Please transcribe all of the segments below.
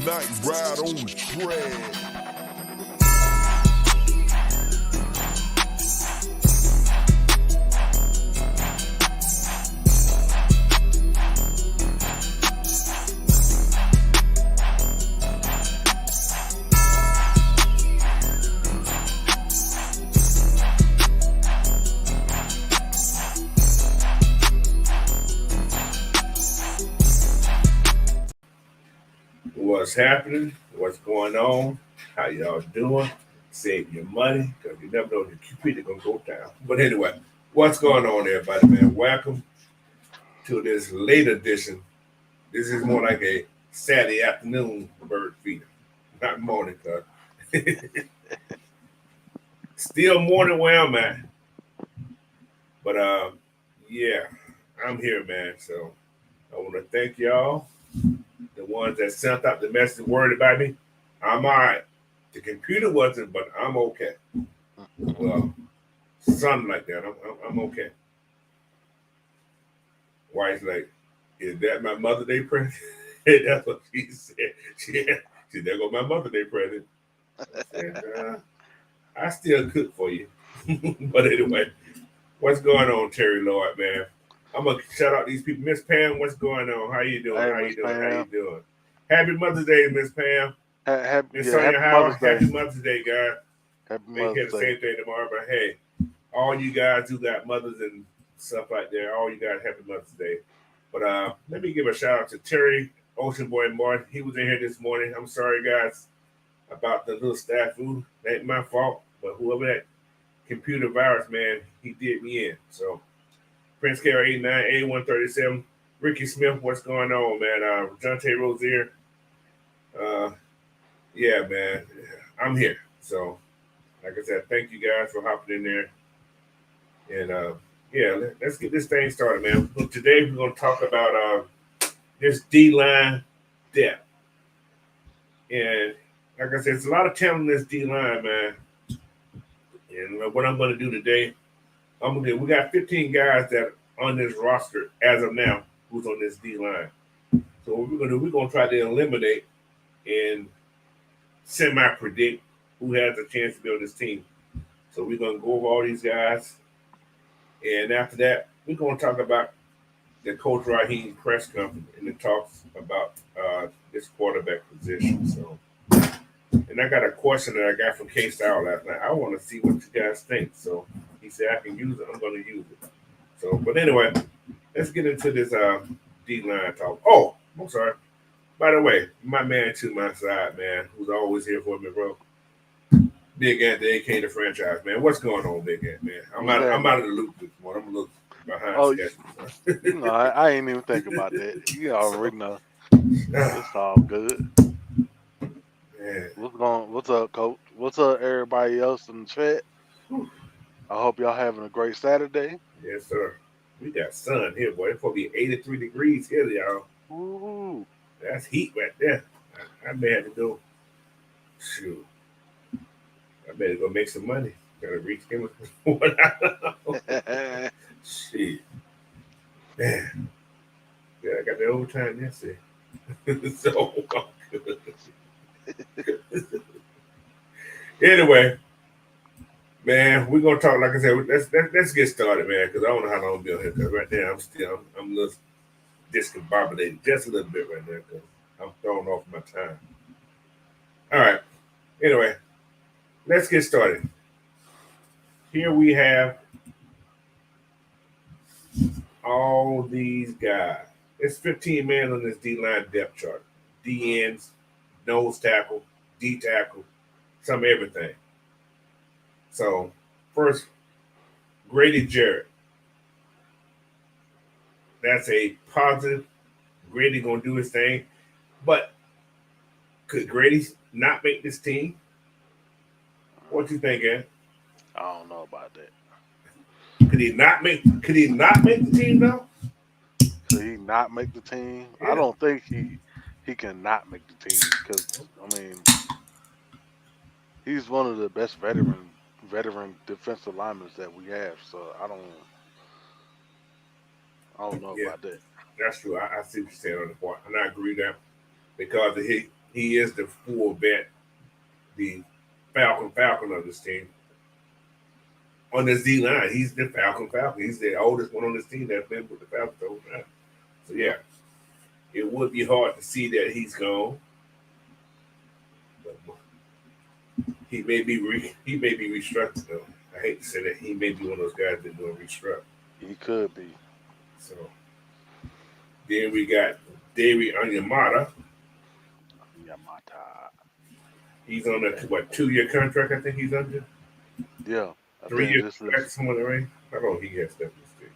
night ride on the track. What's happening? What's going on? How y'all doing? Save your money because you never know if your computer gonna go down. But anyway, what's going on, everybody, man? Welcome to this late edition. This is more like a Saturday afternoon bird feeder, not morning, cuz. Still morning where I'm at, but yeah, I'm here, man. So I want to thank y'all, the ones that sent out the message worried about me. I'm all right. The computer wasn't, but I'm okay. Well, something like that. I'm okay. Wife's like, is that my Mother's Day present? That's what she said. She there go my Mother's Day present. I said, I still cook for you. But anyway, what's going on, Terry Lloyd, man? I'm gonna shout out these people. Miss Pam, what's going on? How you doing? Hey, How you Miss doing? How you Pam. doing? Happy Mother's Day, Miss Pam. Miss Sonia Happy Howard, Mother's Day. happy Mother's Day, guys. Happy May hear Mother's the Day. same thing tomorrow, but hey, all you guys who got mothers and stuff like that, all you guys happy Mother's Day. But let me give a shout out to Terry, Ocean Boy Martin. He was in here this morning. I'm sorry, guys, about the little snafu. That ain't my fault, but whoever that computer virus, man, he did me in. So Prince Carol 89, 8137, Ricky Smith, what's going on, man? Jonte Rozier. Uh, yeah, man, I'm here. So, like I said, thank you guys for hopping in there. And yeah, let's get this thing started, man. Look, today we're going to talk about this D-line depth. And like I said, it's a lot of talent in this D-line, man. And what I'm going to do today, we got 15 guys that are on this roster as of now who's on this D-line. So what we're going to try to eliminate and semi-predict who has a chance to be on this team. So we're going to go over all these guys. And after that, we're going to talk about the Coach Raheem press conference and the talks about this quarterback position. So, and I got a question that I got from K-Style last night. I want to see what you guys think. So he said I can use it. I'm going to use it. So, but anyway, let's get into this D-line talk. Oh, I'm sorry. By the way, my man to my side, man, who's always here for me, bro. Big Ant, the AK, the franchise, man. What's going on, Big Ant, man? I'm out of the loop this morning. I'm a little behind schedule. I ain't even think about that. You already know. It's all good. Man. What's up, Coach? What's up, everybody else in the chat? I hope y'all having a great Saturday. Yes, sir. We got sun here, boy. It's supposed to be 83 degrees here, y'all. Woo-hoo. That's heat right there. I may have to go. Shoot. I better go make some money. Gotta reach him. Shit. Man. Yeah, I got the overtime yesterday. So good. Anyway, man, we're gonna talk. Like I said, let's get started, man. Because I don't know how long I'll be on here. Because right now I'm a little discombobulated just a little bit right now. Because I'm throwing off my time. All right. Anyway, let's get started. Here we have all these guys. It's 15 men on this D-line depth chart. D ends, nose tackle, D tackle, some everything. So, first, Grady Jarrett. That's a positive. Grady gonna do his thing. But could Grady not make this team? What you think, Ed? I don't know about that. Could he not make the team though? Could he not make the team? Yeah. I don't think he can not make the team because I mean he's one of the best veteran defensive linemen that we have. So I don't know about that. That's true. I see what you're saying on the point, and I agree with that because He is the full vet, the Falcon of this team. On this D-line, he's the Falcon. He's the oldest one on this team that's been with the Falcons the whole time. So, yeah, it would be hard to see that he's gone. But he may be restructured, though. I hate to say that he may be one of those guys that doing restruct. He could be. So then we got Davey Onyemata. He's on a 2-year contract. I think he's under. Yeah, 3-year contract. Someone right? How long he has left this thing?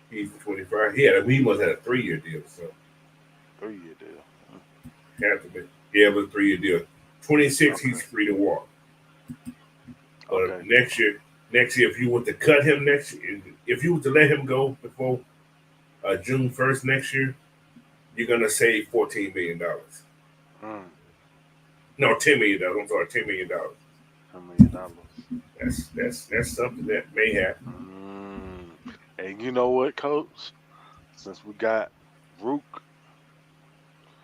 He's 25. He must have a 3-year deal. So 3-year deal. Have to be. Yeah, it was a 3-year deal. 26. Okay. He's free to walk. But next year, if you want to cut him next year, if you were to let him go before June 1st next year, you're gonna save $14 million. No, $10 million. I'm sorry, $10 million. $10 million. That's something that may happen. And you know what, Coach? Since we got Rook,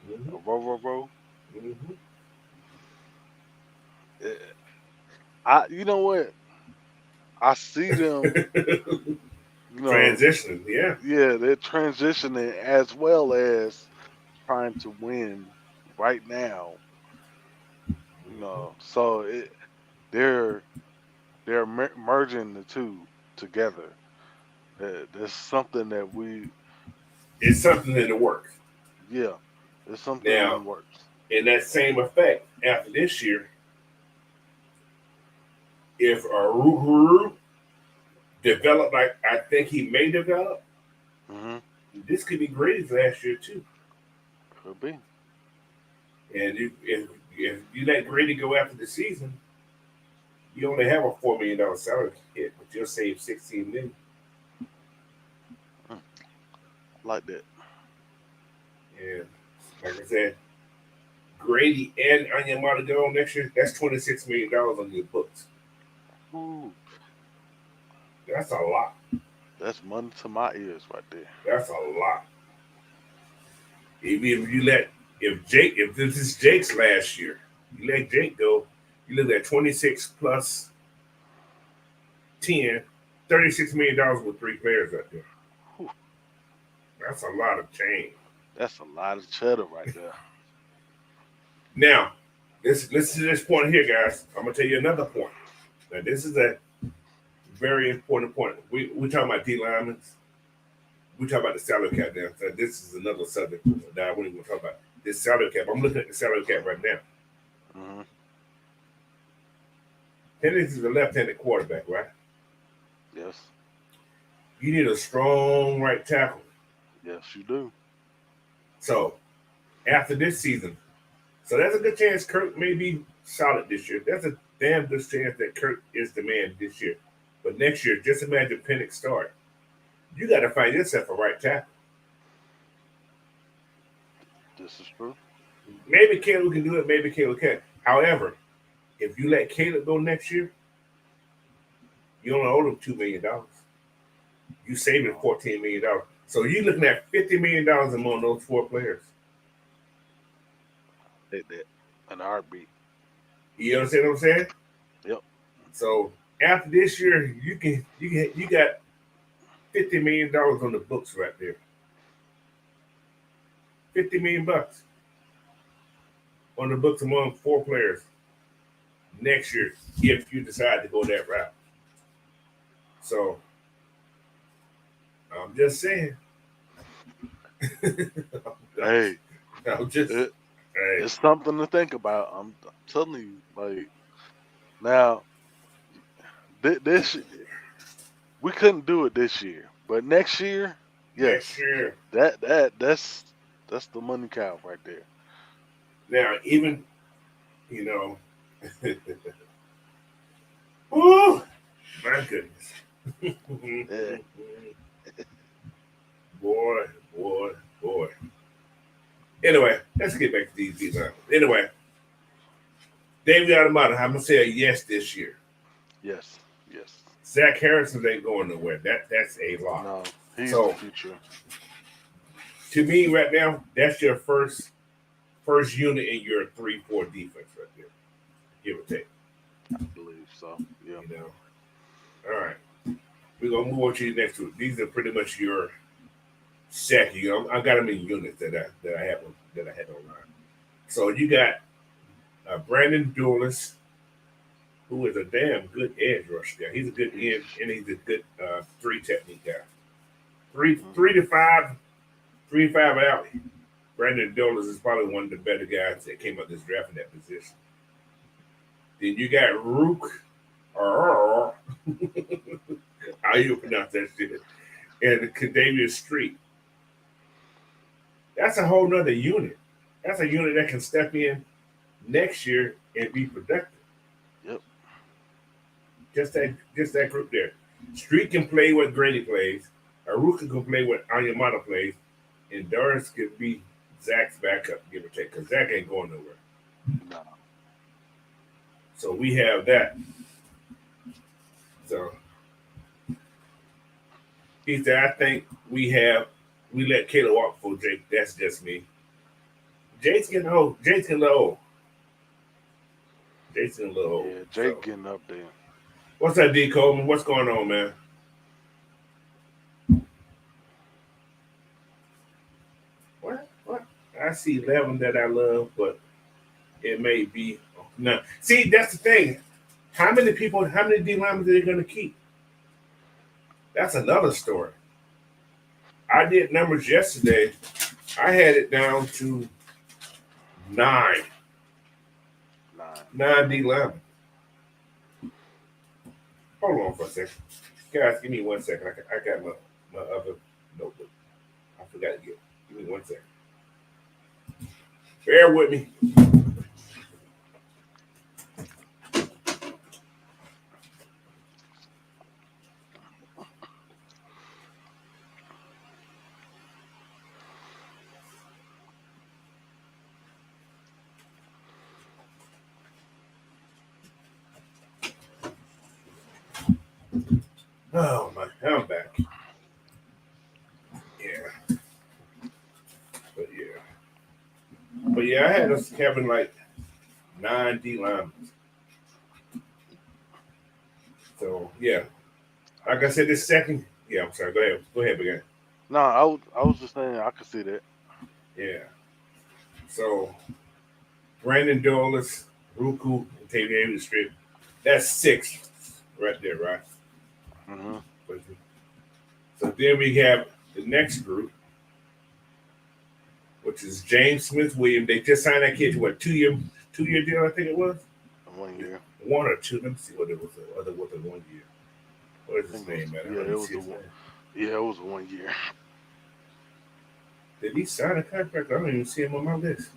you know what? I see them transitioning, yeah. Yeah, they're transitioning as well as trying to win right now. So they're merging the two together. There's something that it's something in the works. Yeah, there's something in the works. In that same effect, after this year, if Rook develop like I think he may develop, this could be Grady's last year too. Could be. And if you let Grady go after the season, you only have a $4 million salary hit, but you'll save $16 million. Like that. And like I said, Grady and Onyemata go next year. That's $26 million on your books. Ooh. That's a lot. That's money to my ears right there. That's a lot. If this is Jake's last year, you let Jake go, you look at 26 plus 10, $36 million with 3 players out there. Whew. That's a lot of change. That's a lot of cheddar right there. Now, listen to this point here, guys. I'm going to tell you another point. Now, this is a very important point. We talking about D-linemen. We talk about the salary cap now. So this is another subject that I wouldn't even talk about. This salary cap. I'm looking at the salary cap right now. Penix is a left-handed quarterback, right? Yes. You need a strong right tackle. Yes, you do. So, after this season, so there's a good chance Kirk may be solid this year. There's a damn good chance that Kirk is the man this year. But next year, just imagine Penix start. You got to find yourself a right tackle. This is true. Maybe Caleb can do it. Maybe Caleb can't. However, if you let Caleb go next year, you only owe him $2 million. You saving $14 million. So you're looking at $50 million among those 4 players. That an heartbeat. You understand what I'm saying? Yep. So after this year, you got $50 million on the books right there. $50 million on the books among 4 players next year if you decide to go that route. So I'm just saying. Hey, hey. It's something to think about. I'm telling you, like now, this we couldn't do it this year, but next year, yes, next year, that's the money cow right there. Now, even oh my goodness, Yeah. boy. Anyway, let's get back to these D-linemen. Anyway, David Onyemata, I'm gonna say a yes this year. Yes. Zach Harrison ain't going nowhere. That's a lot. No, he's the future. To me, right now, that's your first first unit in your 3-4 defense right there, give or take. I believe so. Yeah. You know. All right, we're gonna move on to the next two. These are pretty much your second. You know, I got them in units that I have online. So you got Brandon Dulles, who is a damn good edge rusher guy. He's a good edge and he's a good 3 technique guy. Three to five out. Brandon Dulles is probably one of the better guys that came up this draft in that position. Then you got Rook, or how you pronounce that shit, and Kadavius Street. That's a whole nother unit. That's a unit that can step in next year and be productive. Yep. Just that group there. Street can play what Grady plays. Aruka can play what Anyamata plays. And Doris could be Zach's backup, give or take, because Zach ain't going nowhere. No. So we have that. So he said, I think we let Kayla walk for Jake. That's just me. Jake's getting old. Jake's getting a little old. Yeah, Jake getting up there. What's up, D. Coleman? What's going on, man? What? I see 11 that I love, but it may be no. See, that's the thing. How many D-linemen are they going to keep? That's another story. I did numbers yesterday. I had it down to 9. 9 D-linemen. Hold on for a second. Guys, give me 1 second. I got my other notebook. I forgot to get it. Give me 1 second. Bear with me. Oh my, I'm back. Yeah. But yeah, I had us having like 9 D-linemen. So yeah. Like I said, this second. Yeah, I'm sorry. Go ahead again. No, I was just saying I could see that. Yeah. So Brandon Dulles, Ruku, and Tavian Strip. That's 6 right there, right? Mm-hmm. So then we have the next group, which is James Smith Williams. They just signed that kid to a 2-year deal, I think it was. 1 year. 1 or 2. Let me see what it was. Other with the 1 year. What is his name, man? Yeah, it was it was 1 year. Did he sign a contract? I don't even see him on my list.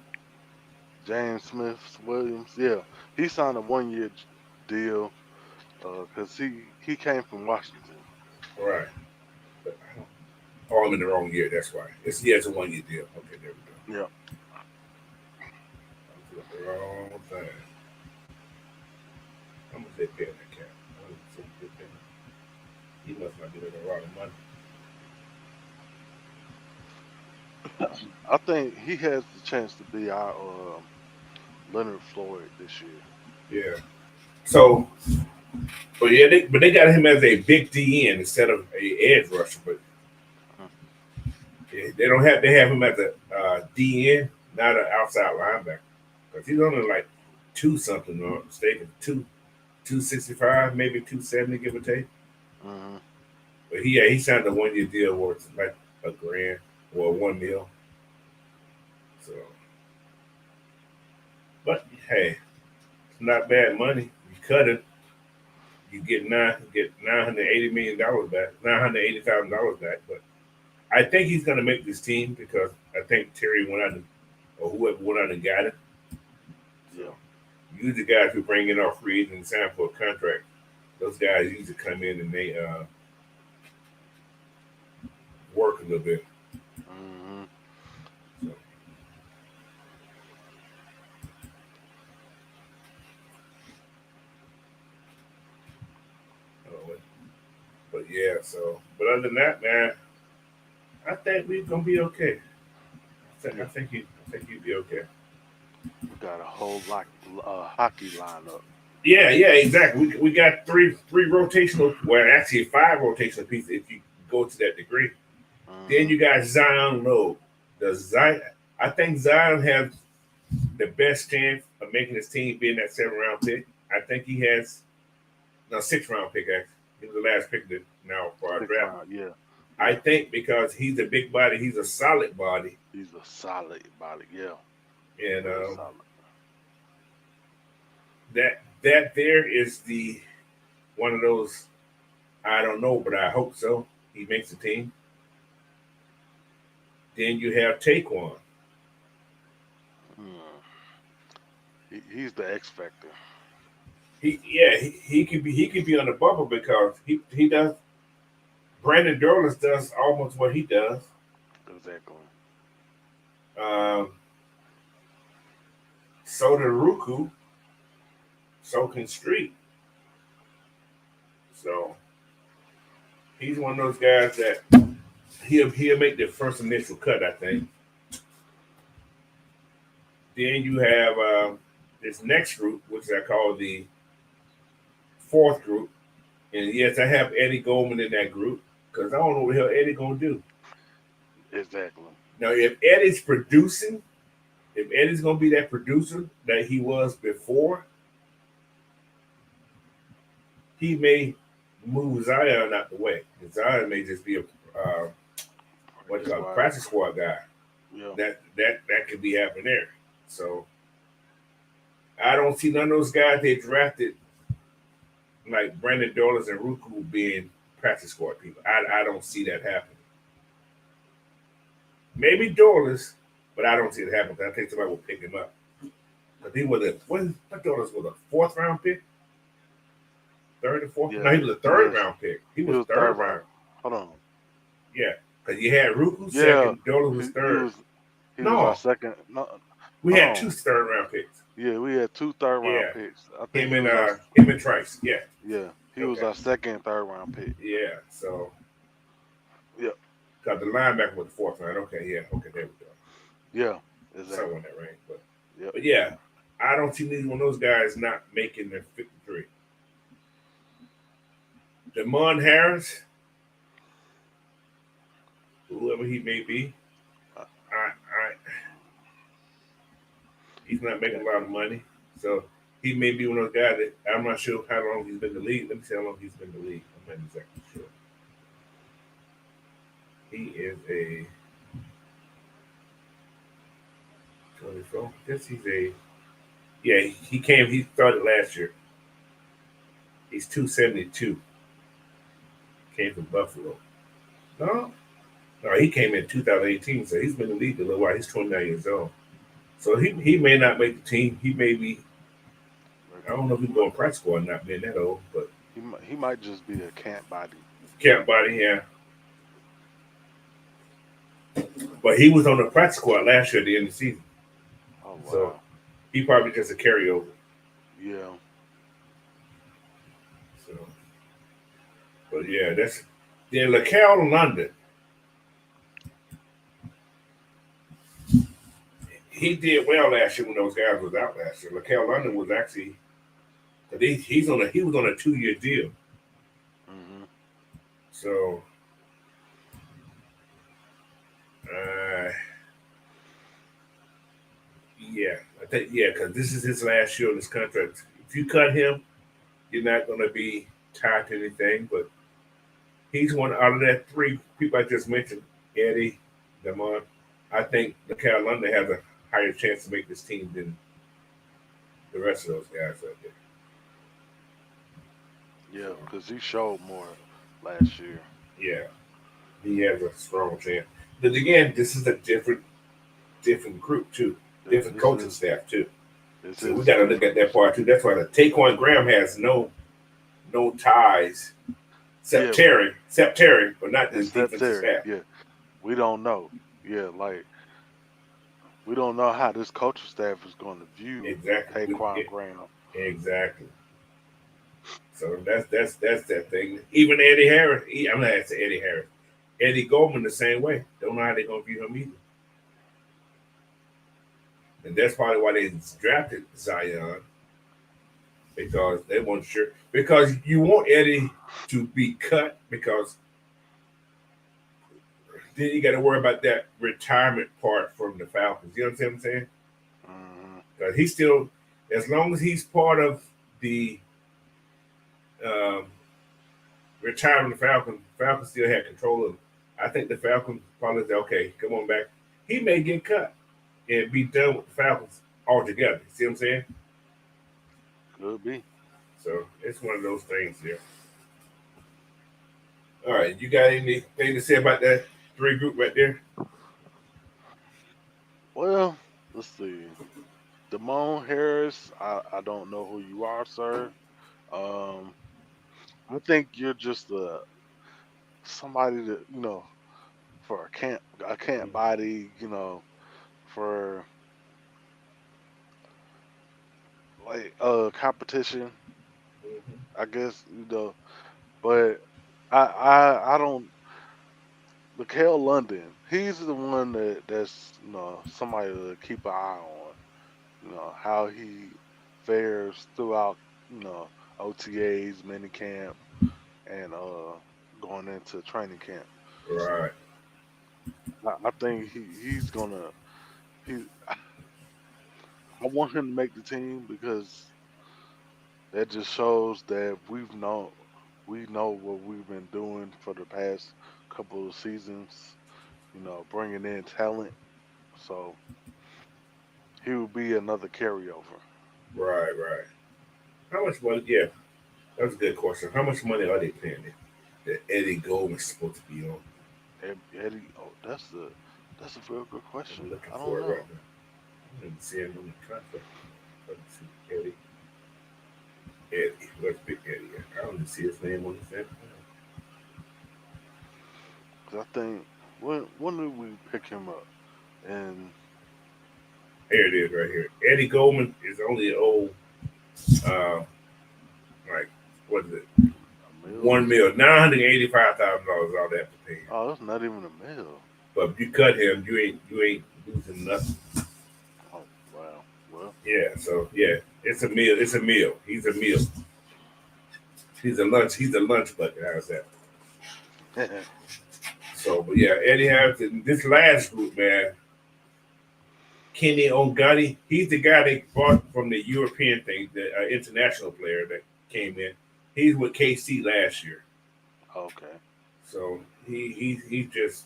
James Smith Williams. Yeah, he signed a 1 year deal because he came from Washington. Right. But I'm in the wrong year. That's why. It's a 1 year deal. Okay, there we go. Yeah. I'm doing the wrong thing. I'm gonna say pay that cat. He must not be making a lot of money. I think he has the chance to be our Leonard Floyd this year. Yeah. So, but yeah, they got him as a big DN instead of a edge rusher. But yeah, they don't have. They have him as a DN, not an outside linebacker, because he's only like 2 something, or mistaken, 265, maybe 270, give or take. Mm-hmm. But he signed a 1 year deal worth like $1,000 or $1 million. So, but hey, it's not bad money. You cut it, you get $980 million back, $980,000 back. But I think he's going to make this team because I think Terry went out or whoever went out and got it. Yeah. Usually, guys who bring in off free agent and sign for a contract, those guys usually come in and they work a little bit. Mm-hmm. So. But yeah, but other than that, man, I think we're gonna be okay. I think you'd be okay. We got a whole lot hockey lineup. Yeah, exactly. We got three rotational, well, actually 5 rotational pieces if you go to that degree. Then you got Zion Lowe. I think Zion has the best chance of making his team being that 7th round pick. I think he has 6th round pick actually. He was the last pick now for our draft. Yeah. I think because he's a big body, he's a solid body. He's a solid body, yeah. And solid. that there is the one of those. I don't know, but I hope so. He makes the team. Then you have Taquan. He's the X factor. He could be on the bubble because he does. Brandon Dorlus does almost what he does. Exactly. So did Ruku. So can Street. So he's one of those guys that he'll make the first initial cut, I think. Then you have this next group, which I call the 4th group. And yes, I have Eddie Goldman in that group because I don't know what the hell Eddie gonna do. Exactly. Now, if Eddie's producing, if Eddie's gonna be that producer that he was before, he may move Zion out the way. Zion may just be a practice squad guy. Yeah. That could be happening there. So I don't see none of those guys they drafted like Brandon Dorlus and Ruku being practice squad people. I don't see that happening. Maybe Dorlus, but I don't see it happening. I think somebody will pick him up. But he was Dorlus was a 4th-round pick, 3rd or 4th. Yeah. No, he was a 3rd-round pick. He was 3rd round. Hold on. Yeah, because you had Ruku second, Dorlus was 3rd. He was our second. No, we had 2 3rd-round picks. Yeah, we had 2 3rd-round picks. I think him and Trice. Yeah. Yeah, he was our second 3rd-round pick. Yeah. So. Yeah. Because the linebacker was the 4th round. Okay. Yeah. Okay. There we go. Yeah. Exactly. Somewhere in that range, but yeah, I don't see neither one of those guys not making their 53. Damon Harris, whoever he may be, he's not making a lot of money, so he may be one of those guys that I'm not sure how long he's been in the league. Let me see how long he's been in the league. I'm not exactly sure. He is a 24. I guess he's a. Yeah, he started last year. He's 272. Came from Buffalo. No, he came in 2018, so he's been in the league a little while. He's 29 years old. So he may not make the team. He may be. I don't know if he's going practice squad not being that old, but he might just be a camp body. Camp body, yeah. But he was on the practice squad last year at the end of the season. Oh, wow. So he probably just a carryover. Yeah. So, but yeah, that's LaCal London. He did well last year when those guys was out last year. LaCal London was actually, he was on a 2-year deal. Mm-hmm. So, I think because this is his last year on this contract. If you cut him, you're not going to be tied to anything. But he's one out of that 3 people I just mentioned, Eddie, Damon. I think LaCal London has a higher chance to make this team than the rest of those guys out there. Yeah, because he showed more last year. Yeah, he has a strong chance. But again, this is a different group too, different coaching staff too. So we got to look at that part too. That's why the Taquan Graham has no ties, except Terry, but not the defensive staff. Yeah, we don't know. Yeah, like we don't know how this coaching staff is going to view Taquan Graham. Exactly. So that's that thing. Even Eddie Harris, I'm not asking Eddie Harris. Eddie Goldman the same way. Don't know how they're gonna view him either. And that's probably why they drafted Zion, because they weren't sure. Because you want Eddie to be cut, because then you got to worry about that retirement part from the Falcons. You know what I'm saying? Mm-hmm. Because he's still, as long as he's part of the um, retirement of the Falcons still had control of him. I think the Falcons probably said, okay, come on back. He may get cut and be done with the Falcons altogether. You see what I'm saying? Could be. So it's one of those things there. All right, you got anything to say about that three group right there? Well, let's see. Damone Harris, I don't know who you are, sir. Um, I think you're just somebody that for a camp body, for like competition, I guess, but I don't. Mikael London, he's the one that's somebody to keep an eye on. How he fares throughout OTAs, minicamp, and going into training camp. Right, I think he's gonna he. I want him to make the team because that just shows that we know what we've been doing for the past couple of seasons. Bringing in talent, so he will be another carryover. right. How much money? Yeah, that's a good question. How much money are they paying him that Eddie Goldman's supposed to be on? Eddie, oh, that's a very good I'm question. looking I don't for it right know. now. I didn't see him on the contract. Let me see Eddie. Eddie, where's Big Eddie? I don't even see his name on the thing. 'Cause I think when did we pick him up? And Here it is, right here. Eddie Goldman is only old, uh, like what is it? a mil? 1,985,000 all they have to pay him. Oh, that's not even a mil. But if you cut him, you ain't losing nothing. Oh wow. Well, Yeah, so yeah, it's a meal. It's a meal. He's a meal. He's a lunch. He's a lunch bucket. How's that? So, but yeah, Eddie Harris. This last group, man, Kenny Ongani. He's the guy they brought from the European thing, the international player that came in. He's with KC last year. okay. So he just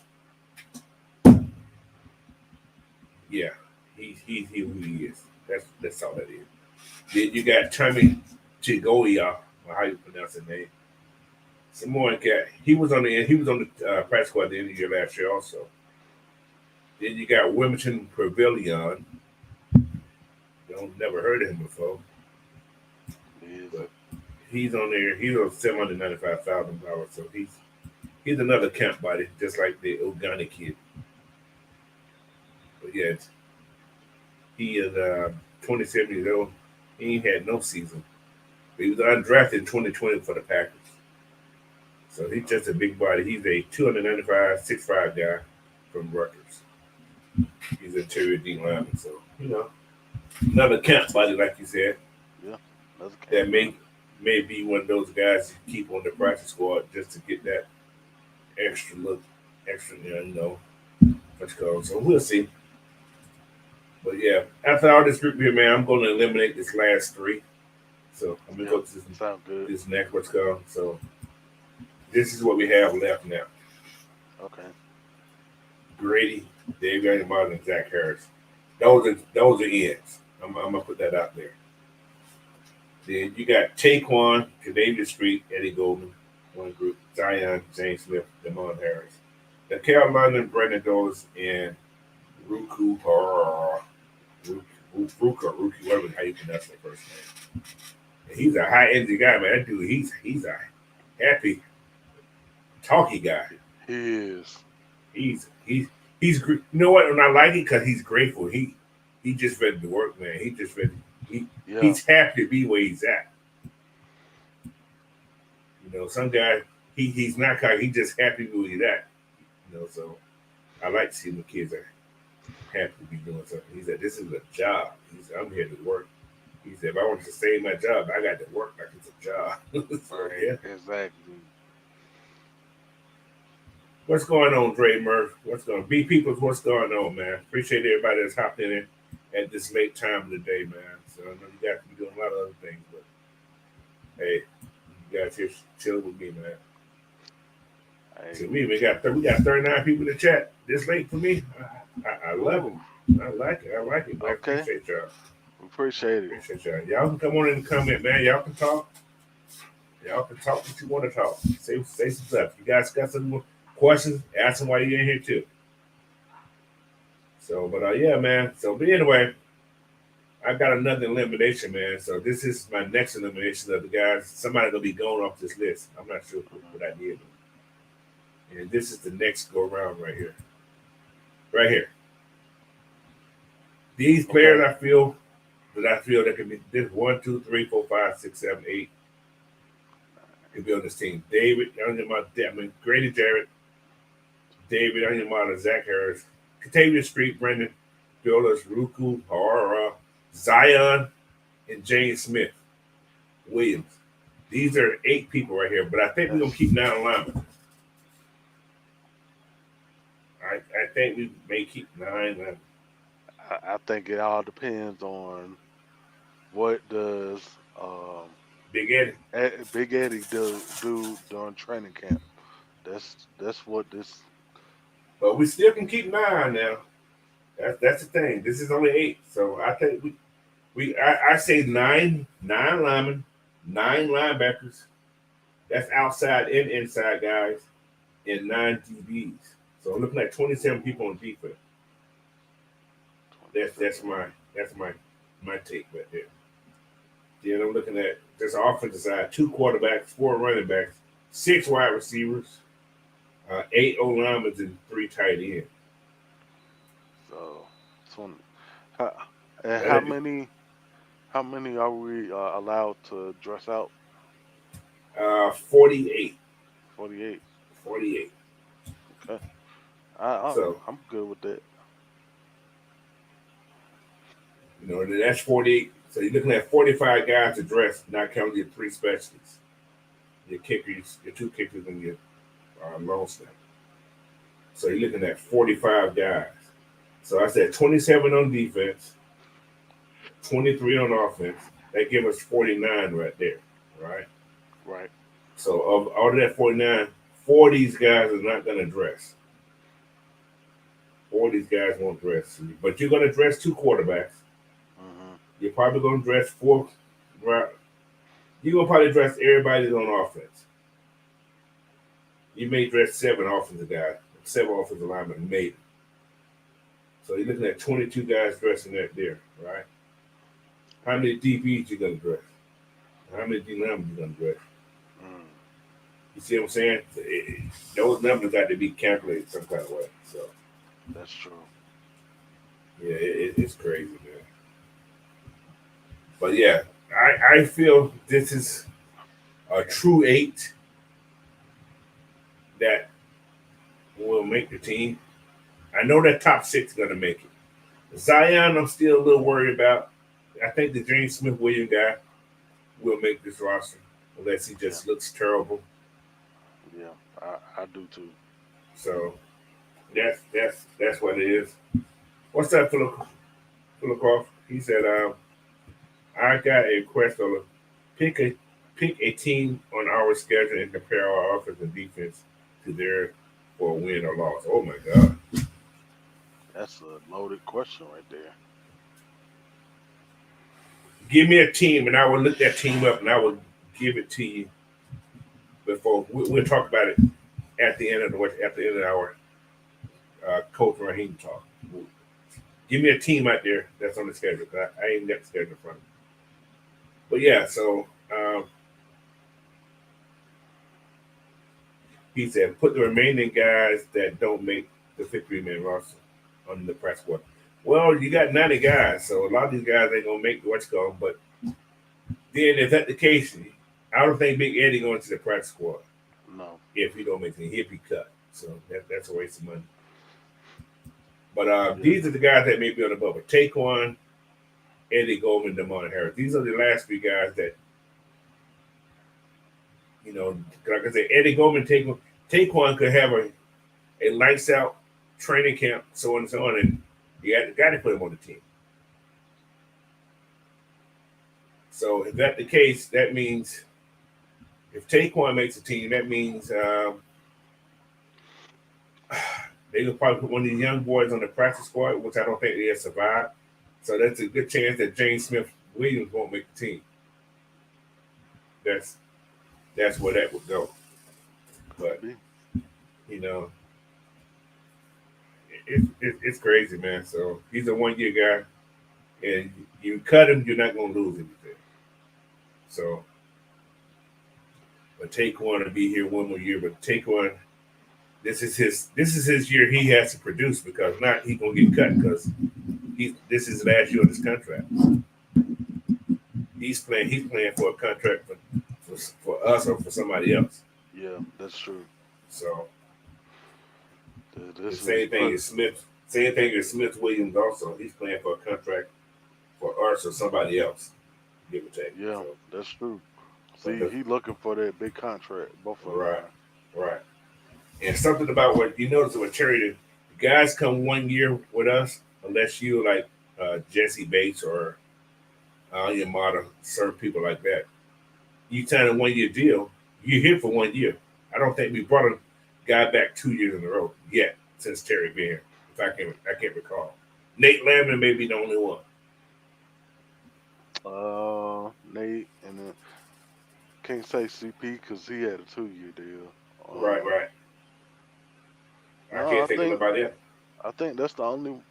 yeah, he who he is. That's all that is. Then you got Tommy Chigoya, or how you pronounce his name. Samoan cat. He was on the practice squad at the end of the year last year also. Then you got Wilmington Pavilion. Don't never heard of him before, He is. but he's on there. He's on $795,000. So he's another camp body, just like the Uganda kid. But yeah, he is 27 years old. He ain't had no season. He was undrafted in 2020 for the Packers. So he's just a big body. He's a 295, 6'5" guy from Rutgers. He's an interior D-lineman. So, another camp body, like you said, Yeah. That's a that camp may be one of those guys you keep on the practice squad just to get that extra look, extra, what you call it. So we'll see. But yeah, after all this group here, man, I'm going to eliminate this last three. So I'm going to Yeah. go to Sound good. this next, what's called. So this is what we have left now. Okay. Grady, Dave Martin, and Zach Harris. Those are ends. I'm gonna put that out there. Then you got Taquan, Canadian Street, Eddie Goldman, one group, Zion, James Smith, Damon Harris. The Carolina, Brandon Doris, and Ruku Ruku, whatever how you pronounce that first name. And he's a high energy guy, man. That dude, he's a happy, talky guy. He is. He's you know what? And I like it because he's grateful. He just ready to work, man. He just ready. Yeah. He's happy to be where he's at. Some guy he's not cocky. He just happy where he's at. So I like to see the kids there. happy to be doing something. He said, "This is a job." He said, "I'm here to work." He said, "If I want to sustain my job, I got to work like it's a job." So, Right. yeah. Exactly. What's going on, Dre Murph? What's going on? B Peoples, what's going on, man? Appreciate everybody that's hopped in at this late time of the day, man. So I know you guys can be doing a lot of other things, but hey, you guys here chilling with me, man. Hey. To me, we got 39 people in the chat. This late for me, I love it. Ooh. I like it. I like it. I Okay. appreciate y'all. Appreciate it. Appreciate y'all. Y'all can come on in and comment, man. Y'all can talk. Y'all can talk what you want to talk. Say some stuff. You guys got some more questions? Ask them while you're in here too. So, but yeah, man. So, but anyway, I got another elimination, man. So this is my next elimination of the guys. Somebody gonna be going off this list. I'm not sure what I did. And this is the next go round right here. Right here. These players Okay. I feel that can be this 1, 2, 3, 4, 5, 6, 7, 8 can be on this team. David, Grady Jarrett, David Onyemata, Zach Harris, Katavius Street, Brendan, Phyllis, Ruku, Hara, Zion, and James Smith Williams. These are 8 people right here, but I think we're gonna keep 9 linemen. I think we may keep 9. I think it all depends on what does Big Eddie. Big Eddie do during training camp. That's what this. But we still can keep 9 now. That's the thing. This is only 8, so I think I say nine linemen, 9 linebackers. That's outside and inside guys, and 9 DBs. So I'm looking at 27 people on defense. That's my take right there. Then I'm looking at this offensive side: 2 quarterbacks, 4 running backs, 6 wide receivers, 8 O linemen, and 3 tight ends. So, and how many are we allowed to dress out? 48. 48. 48. Okay. So I'm good with that. that's 48. So you're looking at 45 guys to dress, not counting your 3 specialists, your kickers, your 2 kickers, and your long snap. So you're looking at 45 guys. So I said 27 on defense, 23 on offense. That gives us 49 right there, right? Right. So of out of that 49, 4 of these guys are not going to dress. 4 of these guys won't dress. But you're going to dress 2 quarterbacks. Mm-hmm. You're probably going to dress 4. Right? You're going to probably dress everybody on offense. You may dress 7 offensive guys, 7 offensive linemen, maybe. So you're looking at 22 guys dressing that there, right? How many DBs you gonna dress? How many D-linemen you gonna dress? You see what I'm saying? Those numbers got to be calculated some kind of way. So that's true. Yeah, it's crazy, man. But yeah, I feel this is a true 8 that will make the team. I know that top 6 is gonna make it. Zion, I'm still a little worried about. I think the James Smith Williams guy will make this roster unless he just looks terrible. Yeah, I do too. So that's what it is. What's up, Philip? He said, I got a request on pick a team on our schedule and compare our offense and defense to their for a win or loss. Oh my God. That's a loaded question right there. Give me a team and I will look that team up and I will give it to you before we'll talk about it at the end of our Coach Raheem talk. Give me a team out there that's on the schedule. I ain't got the schedule in front of me. But yeah, so he said put the remaining guys that don't make the 53-man roster on the press squad. Well, you got 90 guys, so a lot of these guys ain't gonna make what's called. But then, if that's the case, I don't think Big Eddie going to the practice squad. No. If he don't make it, he'll be cut. So that's a waste of money. But these are the guys that may be on the bubble. Taquan, Eddie Goldman, Damon Harris. These are the last three guys that, like I said, Eddie Goldman, Taquan could have a lights out training camp, so on and so on, and you got to put him on the team. So if that's the case, that means if Taquan makes a team, that means they could probably put one of these young boys on the practice squad, which I don't think they have survived. So that's a good chance that James Smith Williams won't make the team. That's where that would go. But it's crazy, man. So he's a 1 year guy, and you cut him, you're not going to lose anything. So, but Taquan will be here one more year. But Taquan, this is his year. He has to produce, because not he gonna get cut, because this is his last year of his contract. He's playing for a contract for us or for somebody else. Yeah, that's true. So the same thing as Smith Williams also. He's playing for a contract for us or somebody else. Give or take. Yeah, so that's true. See, he looking for that big contract. Both of them. Right. And something about what you notice with Terry, the guys come 1 year with us, unless you like Jesse Bates or Yamada, certain people like that. You sign a 1 year deal, you're here for 1 year. I don't think we brought a guy back 2 years in a row yet since Terry been here. If I can't recall. Nate Landman may be the only one. Nate, and then can't say CP because he had a 2 year deal. Right. I can't think of nobody else. I think that's the only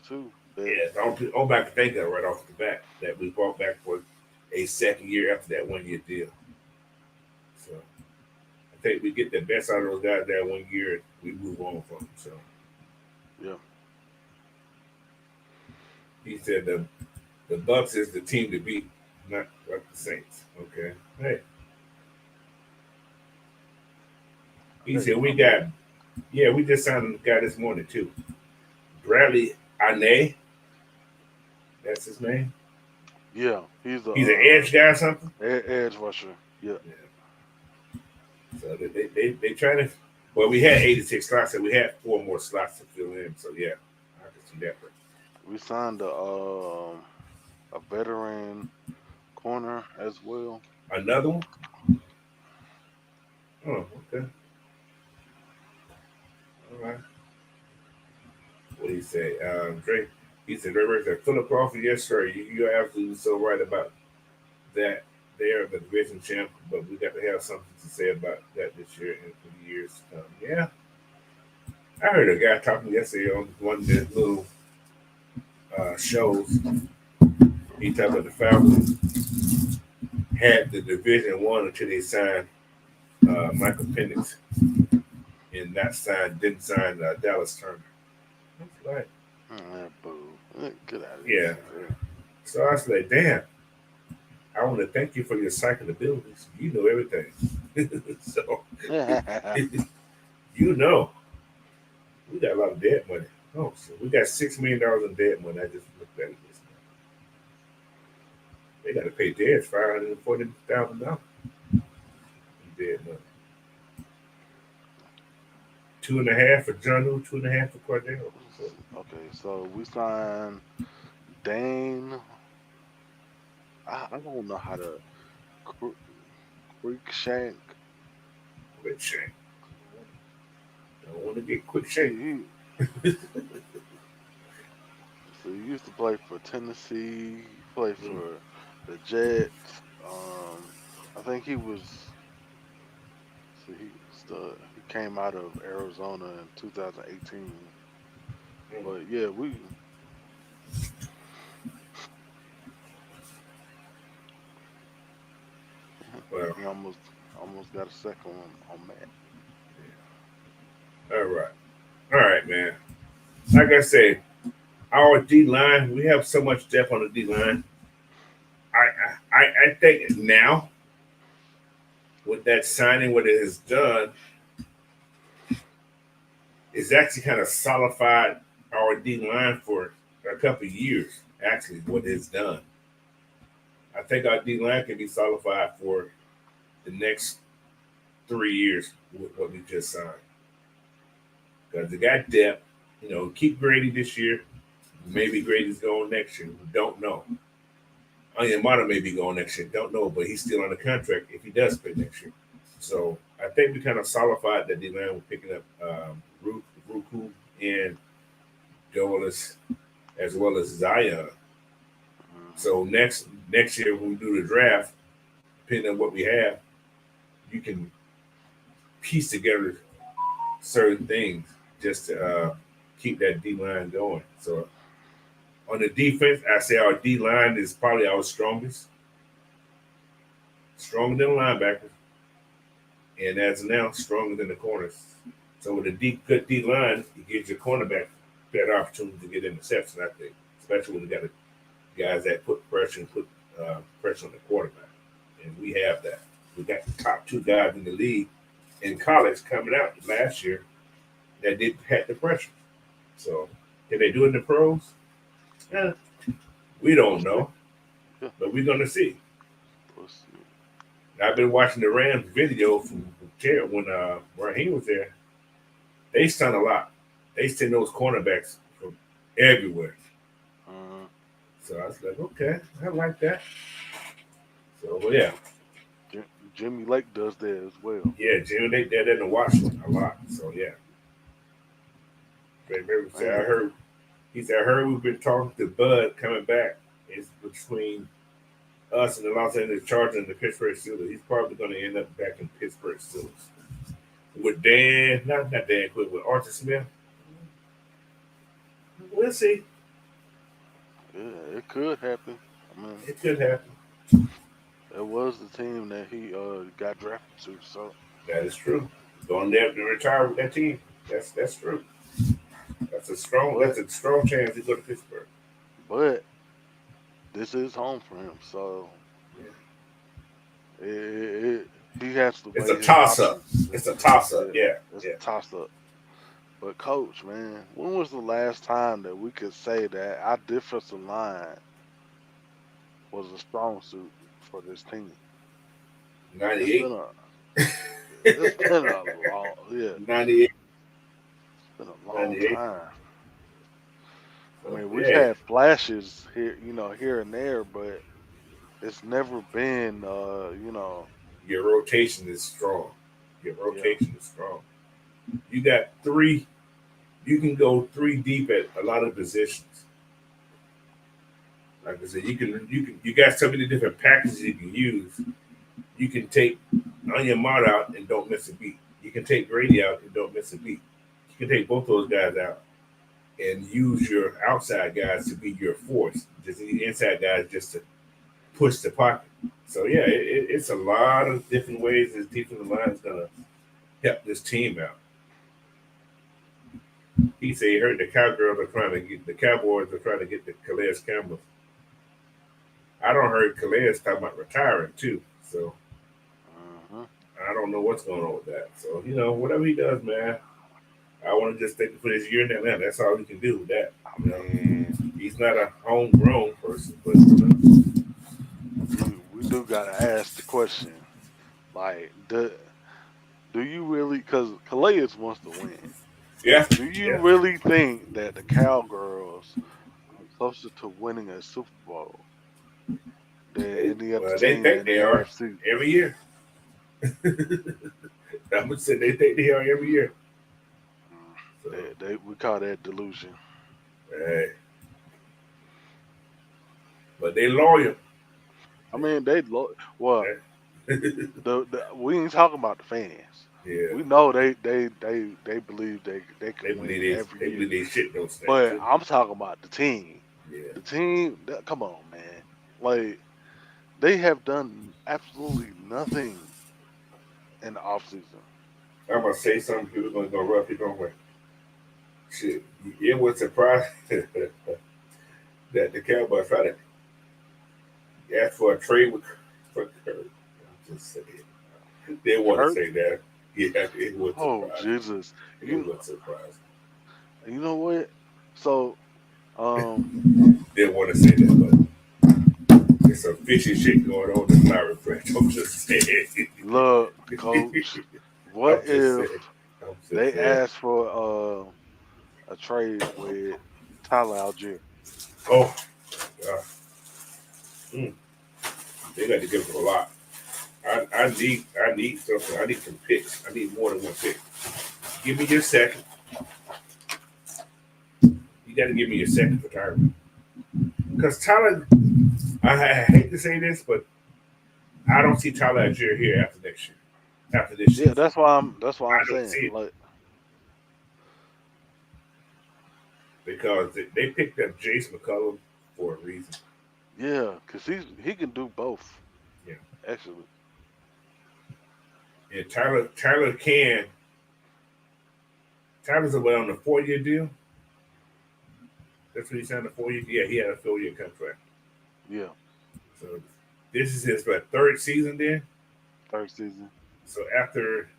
two. I'm back to think of right off the bat that we brought back for a second year after that 1 year deal. So I think we get the best out of those guys that 1 year, we move on from them. So yeah, he said the Bucks is the team to beat, not like the Saints. Okay, hey. He said we just signed a guy this morning too. Bradley Ane. That's his name? Yeah. He's an edge guy or something? Edge rusher. Yeah. So they trying to, well, we had 86 slots and we had 4 more slots to fill in. So yeah, I can see that. We signed a veteran corner as well. Another one? Oh, okay. All right. What did he say? Drake, he said, Philip Crawford, yes, sir. You're absolutely so right about that. They are the division champ, but we got to have something to say about that this year and for the years to come. Yeah. I heard a guy talking yesterday on one of the little shows. He talked about the Falcons had the division won until they signed Michael Penix and didn't sign Dallas Turner. That's right. Boo. Get out of here. Yeah. So I was like, damn. I want to thank you for your psychic abilities. You know everything. So, we got a lot of dead money. Oh, so we got $6 million in dead money. I just looked at it this morning. They got to pay Dez $540,000 in dead money. 2.5 for Janu, 2.5 for Cordell. So. Okay, so we signed Dane. I don't know how to quick shank. Quick shank. Don't want to get quick shank. So he used to play for Tennessee, played for the Jets. I think he was. He came out of Arizona in 2018. But yeah, he almost got a second one on Matt. Yeah. All right, man. Like I said, our D-line, we have so much depth on the D-line. I think now, with that signing, what it has done, is actually kind of solidified our D line for a couple of years. Actually, what it's done. I think our D line can be solidified for the next 3 years with what we just signed. Because they got depth. Keep Grady this year. Maybe Grady's going next year. We don't know. Onyemata may be going next year. Don't know, but he's still on the contract if he does play next year. So I think we kind of solidified that D-line with picking up Ruku and Douglas as well as Zion. So next year when we do the draft, depending on what we have, you can piece together certain things just to keep that D-line going. So on the defense, I say our D-line is probably our strongest. Stronger than the linebackers. And as of now, stronger than the corners. So with a good D-line, it gives your cornerback better opportunity to get interceptions, I think. Especially when you got guys that put pressure and put pressure on the quarterback. And we have that. We got the top 2 guys in the league in college coming out last year that did have the pressure. So can they do it in the pros? We don't know, but we're going to see. I've been watching the Rams video from Jared when Raheem was there. They stun a lot. They send those cornerbacks from everywhere. So I was like, okay, I like that. So, well, yeah. Jimmy Lake does that as well. Yeah, Jimmy Lake did that in Washington a lot. So, yeah. He said, I heard we've been talking to Bud coming back. It's between us and the Los Angeles Chargers and the Pittsburgh Steelers. He's probably going to end up back in Pittsburgh Steelers. With not Dan Quick, with Arthur Smith. We'll see. Yeah, it could happen. It could happen. It was the team that he got drafted to, so. That is true. Going there to retire with that team. That's true. That's a strong chance to go to Pittsburgh. But this is home for him, so he has to. It's a toss up. It's a toss up. Yeah, it's a toss up. But coach, man, when was the last time that we could say that our defensive line was a strong suit for this team? 98. It's been a long, 98. It's been a long time. I mean, we've had flashes here, here and there, but it's never been, Your rotation is strong. Is strong. You got 3. You can go 3 deep at a lot of positions. Like I said, you got so many different packages you can use. You can take Onyemata out and don't miss a beat. You can take Grady out and don't miss a beat. You can take both those guys out and use your outside guys to be your force. Just the inside guys just to push the pocket. So yeah, it's a lot of different ways this defensive line is gonna help this team out. He said he heard the Cowboys are trying to get the Calais Campbell. I don't heard Calais talking about retiring too. So I don't know what's going on with that. So whatever he does, man. I want to just thank him for this year in Atlanta. That's all he can do with that. He's not a homegrown person, but we do gotta ask the question, like, do you really? Because Calais wants to win. Yeah. Do you really think that the Cowgirls are closer to winning a Super Bowl than any other team? They think they are AFC? Every year. I'm gonna say they think they are every year. So, we call that delusion. Hey. But they loyal. I mean, well, we ain't talking about the fans. Yeah. We know they believe they can win every year. They believe they shit don't stand. But I'm talking about the team. Yeah. The team, come on, man. Like, they have done absolutely nothing in the offseason. I'm gonna say something. People gonna go rough. People gonna shit. It was surprising that the Cowboys tried to ask for a trade for Kurt. I'm just saying. They want to say that. Yeah, it was surprising. Jesus. It was surprising. You know what? So, Didn't want to say that, but there's some fishy shit going on in Flower Fresh. I'm just saying. look, coach, I'm what just saying. if I'm just they saying. ask for a trade with Tyler Algier? Oh, God. They got to give him a lot. I need something. I need some picks. I need more than one pick. Give me your second. You got to give me your second for Tyler. Because Tyler, I hate to say this, but I don't see Tyler Algier here after next year. After this Yeah, season. that's why I'm I don't saying. see it. Like, Because they picked up Jace McCullum for a reason. yeah, because he can do both. Yeah. Actually. And Tyler can. Tyler's away on a 4-year deal. That's what he signed a 4-year. Yeah, he had a 4-year contract. Yeah. So this is his third season then. Third season. So after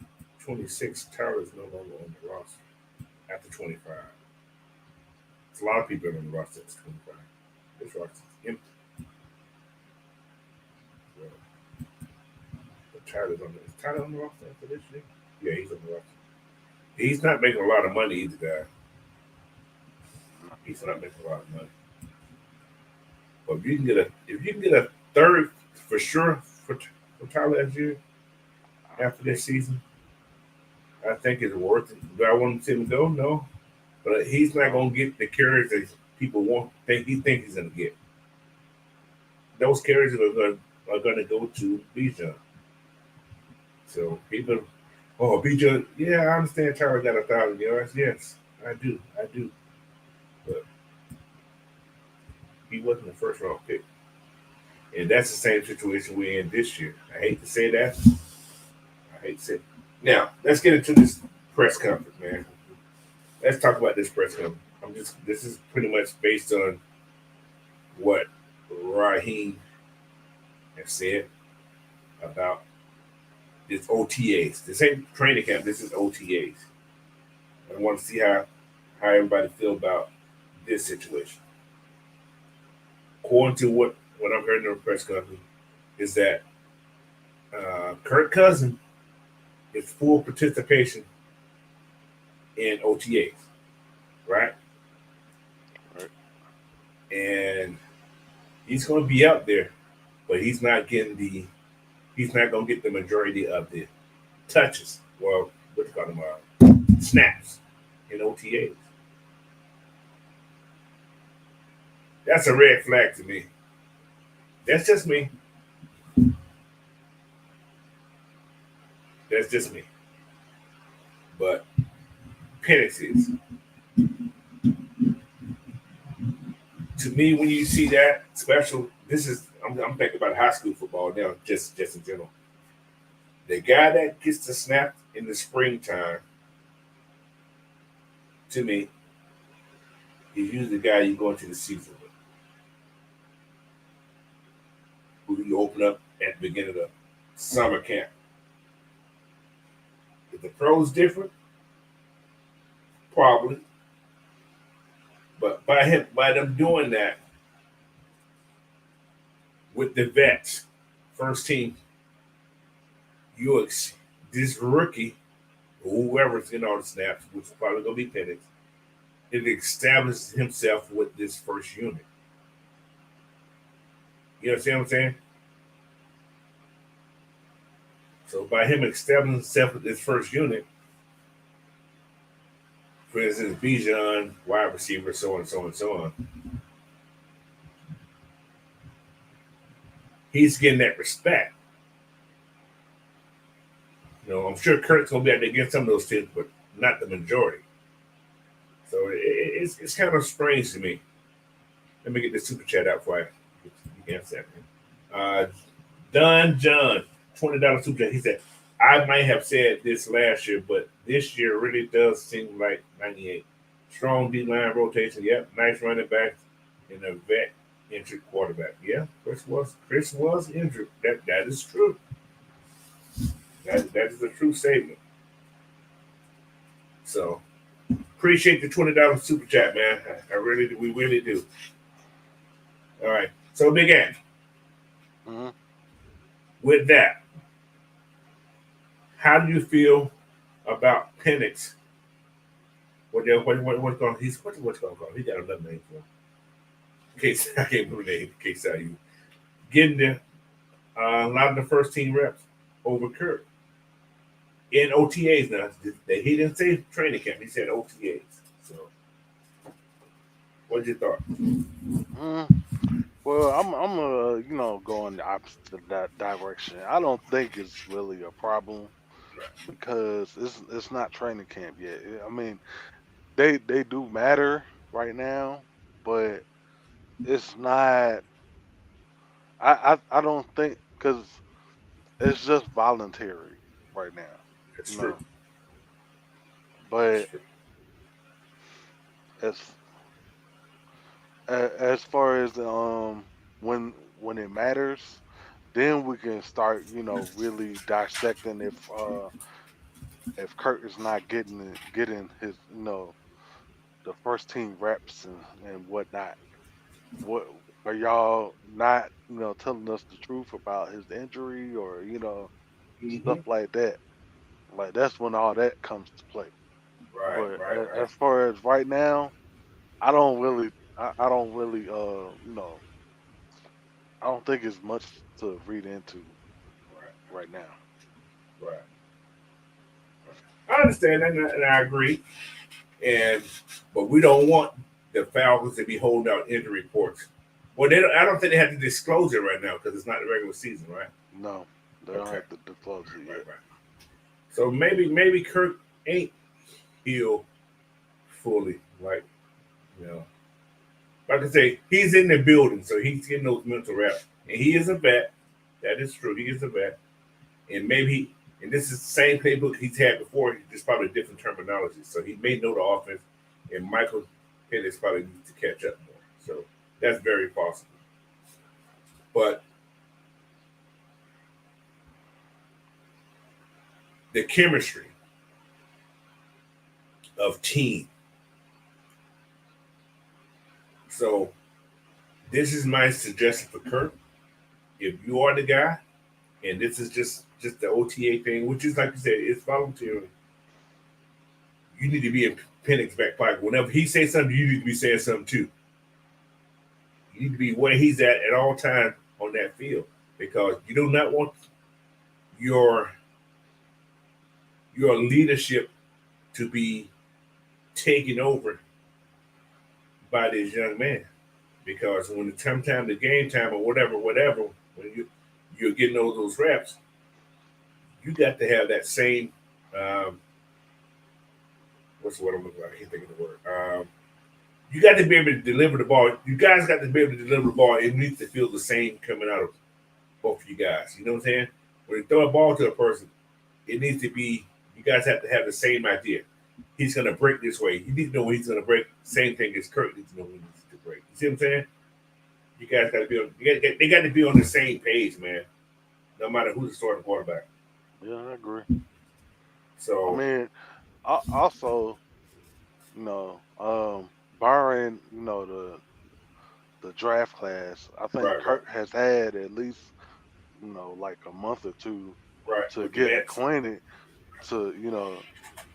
26, Tyler's no longer on the roster. After 25. It's a lot of people on the roster that's 25. This roster's empty. So, but is Tyler on the roster after this year? Yeah, he's on the roster. He's not making a lot of money either, guy. He's not making a lot of money. But if you can get a third for sure for Tyler Algier after this season, I think it's worth it. Do I want him to go? No. But he's not gonna get the carries that people think he's gonna get. Those carries are gonna go to Bijan. So people, oh Bijan, yeah, I understand Tyler got 1,000 yards. Yes, I do. But he wasn't the first round pick. And that's the same situation we're in this year. I hate to say that. I hate to say it. Now, let's get into this press conference, man. Let's talk about this press conference. This is pretty much based on what Raheem has said about this OTAs. This ain't training camp, this is OTAs. I want to see how everybody feel about this situation. According to what I've heard in the press conference, is that Kirk Cousins is full participation in OTAs, right? Right. And he's going to be out there, but he's not going to get the majority of the touches. Well, what you call them, snaps in OTAs. That's a red flag to me. That's just me. That's just me. But Penix is. To me, when you see that special, I'm thinking about high school football now, just in general. The guy that gets the snap in the springtime, to me, is usually the guy you go into the season with, who you open up at the beginning of summer camp. If the pros different, probably. But by them doing that with the vets, first team, this rookie, whoever's in all the snaps, which is probably gonna be Penix, it establishes himself with this first unit. You understand what I'm saying? So by him establishing himself with this first unit, for instance, Bijan, wide receiver, so on and so on and so on, he's getting that respect. I'm sure Kurt's gonna be able to get some of those things, but not the majority. So it's kind of strange to me. Let me get this super chat out for you. You can Don John, $20 super chat. He said, I might have said this last year, but this year really does seem like 98. Strong D-line rotation. Yep. Nice running back and a vet injured quarterback. Yeah, Chris was injured. That is true. That is a true statement. So Appreciate the $20 super chat, man. I really do. We really do. All right. So, Big Ant, Mm-hmm. with that, how do you feel about Penix? What's going? What's going on? He got another name for him. In case I can't remember the name. In case I you getting the a lot of the first team reps over Kirk in OTAs now. He didn't say training camp. He said OTAs. So, what's your thought? Mm. Well, I'm going the opposite of that direction. I don't think it's really a problem because it's not training camp yet. I mean, they do matter right now, but it's not. I don't think because it's just voluntary right now, That's you true. know. That's But true. as as far as when it matters, then we can start, really dissecting if Kurt is not getting his, the first team reps and whatnot. What are y'all not, telling us the truth about his injury or, Mm-hmm. stuff like that? Like that's when all that comes to play. Right, But right, right, as far as right now, I don't really, I don't really, I don't think it's much to read into right, right now. right. I understand that, and I agree. And but we don't want the Falcons to be holding out injury reports. Well, they don't, I don't think they have to disclose it right now because it's not the regular season, right? No, they don't Okay, have to disclose it right, yet. right. So maybe Kirk ain't healed fully, you know. Like I say, he's in the building, so he's getting those mental reps, and he is a vet. That is true. He is a vet, and maybe and this is the same playbook he's had before, just probably different terminology. So he may know the offense, and Michael Penix probably needs to catch up more. So that's very possible. But the chemistry of team. So this is my suggestion for Kirk. If you are the guy, and this is just the OTA thing, which is like you said, it's voluntary. You need to be in Penix back pocket. Whenever he says something, you need to be saying something too. You need to be where he's at all times on that field because you do not want your your leadership to be taken over by this young man. Because when it's time to game time or whatever, when you're getting those reps, you got to have that same um, what's the word I'm looking for? I can't think of the word. You got to be able to deliver the ball. You guys got to be able to deliver the ball. It needs to feel the same coming out of both of you guys. You know what I'm saying? When you throw a ball to a person, it needs to be. You guys have to have the same idea. He's going to break this way. You need to know when he's going to break. Same thing as Kirk needs to know when he needs to break. You see what I'm saying? You guys got to be on. They got to be on the same page, man. No matter who's the starting quarterback. Yeah, I agree. I So mean, also, barring, the draft class, I think right, right, Kurt has had at least, like a month or two right. to With the get Nets, acquainted to,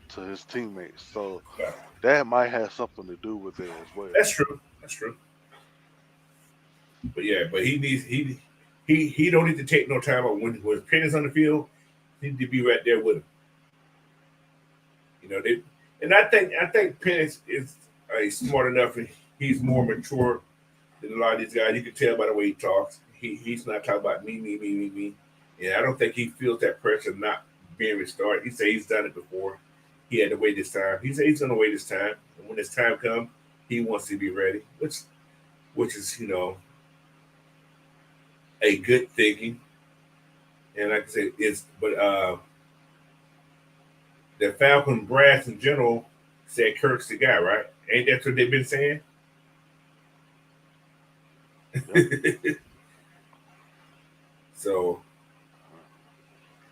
to his teammates. So yeah. that might have something to do with it as well. That's true. That's true. But yeah, but he needs he don't need to take no time out when Penny's on the field. He need to be right there with him. You know they, and I think Penix is smart enough and he's more mature than a lot of these guys. You can tell by the way he talks. He's not talking about me. And I don't think he feels that pressure not being restored. He said he's done it before. He had to wait this time. He said he's gonna wait this time. And when this time comes, he wants to be ready, which is a good thinking. And like I said, it's but the Falcon brass in general said Kirk's the guy, right? Ain't that what they've been saying? Yep. So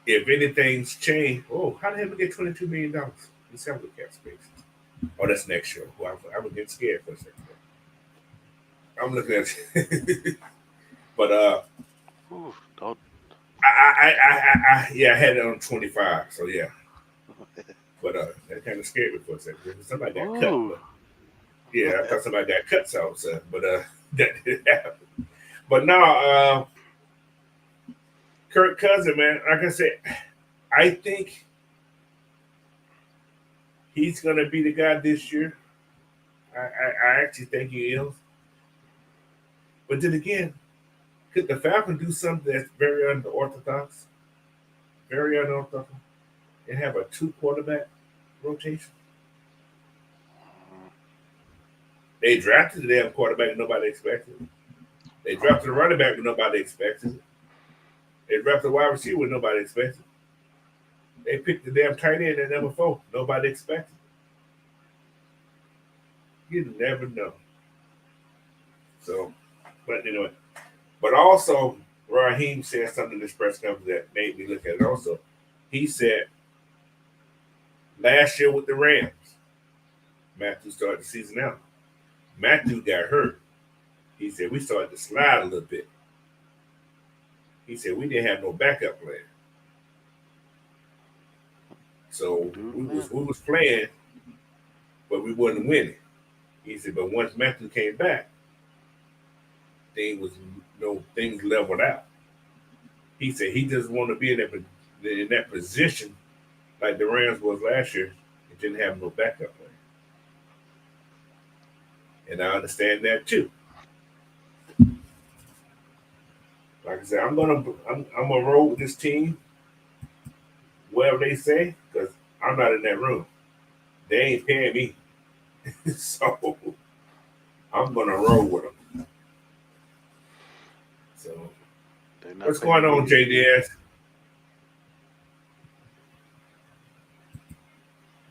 if anything's changed, oh, how the hell we get $22 million in salary cap space? Oh, that's next year. Well, I was getting scared for a second. I'm looking at it. But Ooh, don't. yeah, I had it on 25. So yeah, but that kind of scared me for a second. Somebody got cut, Ooh. but yeah, I thought somebody got cut all of a sudden, but that didn't happen. But no, Kirk Cousin, man, like I said, I think he's gonna be the guy this year. I actually think he is. But then again, could the Falcons do something that's very unorthodox, very unorthodox, and have a two quarterback rotation? They drafted the damn quarterback nobody expected. They drafted a running back that nobody expected. They drafted a wide receiver nobody expected. They picked the damn tight end at number 4. Nobody expected. You never know. So, but anyway. But also, Raheem said something in this press conference that made me look at it also. He said, last year with the Rams, Matthew started the season out. Matthew got hurt. He said, we started to slide a little bit. He said, we didn't have no backup plan. So we was playing, but we wasn't winning. He said, but once Matthew came back, things leveled out. He said he just want to be in that position like the Rams was last year and didn't have no backup plan. And I understand that too. Like I said, I'm gonna roll with this team, whatever they say, because I'm not in that room. They ain't paying me, so I'm gonna roll with them. So what's going on, JDS?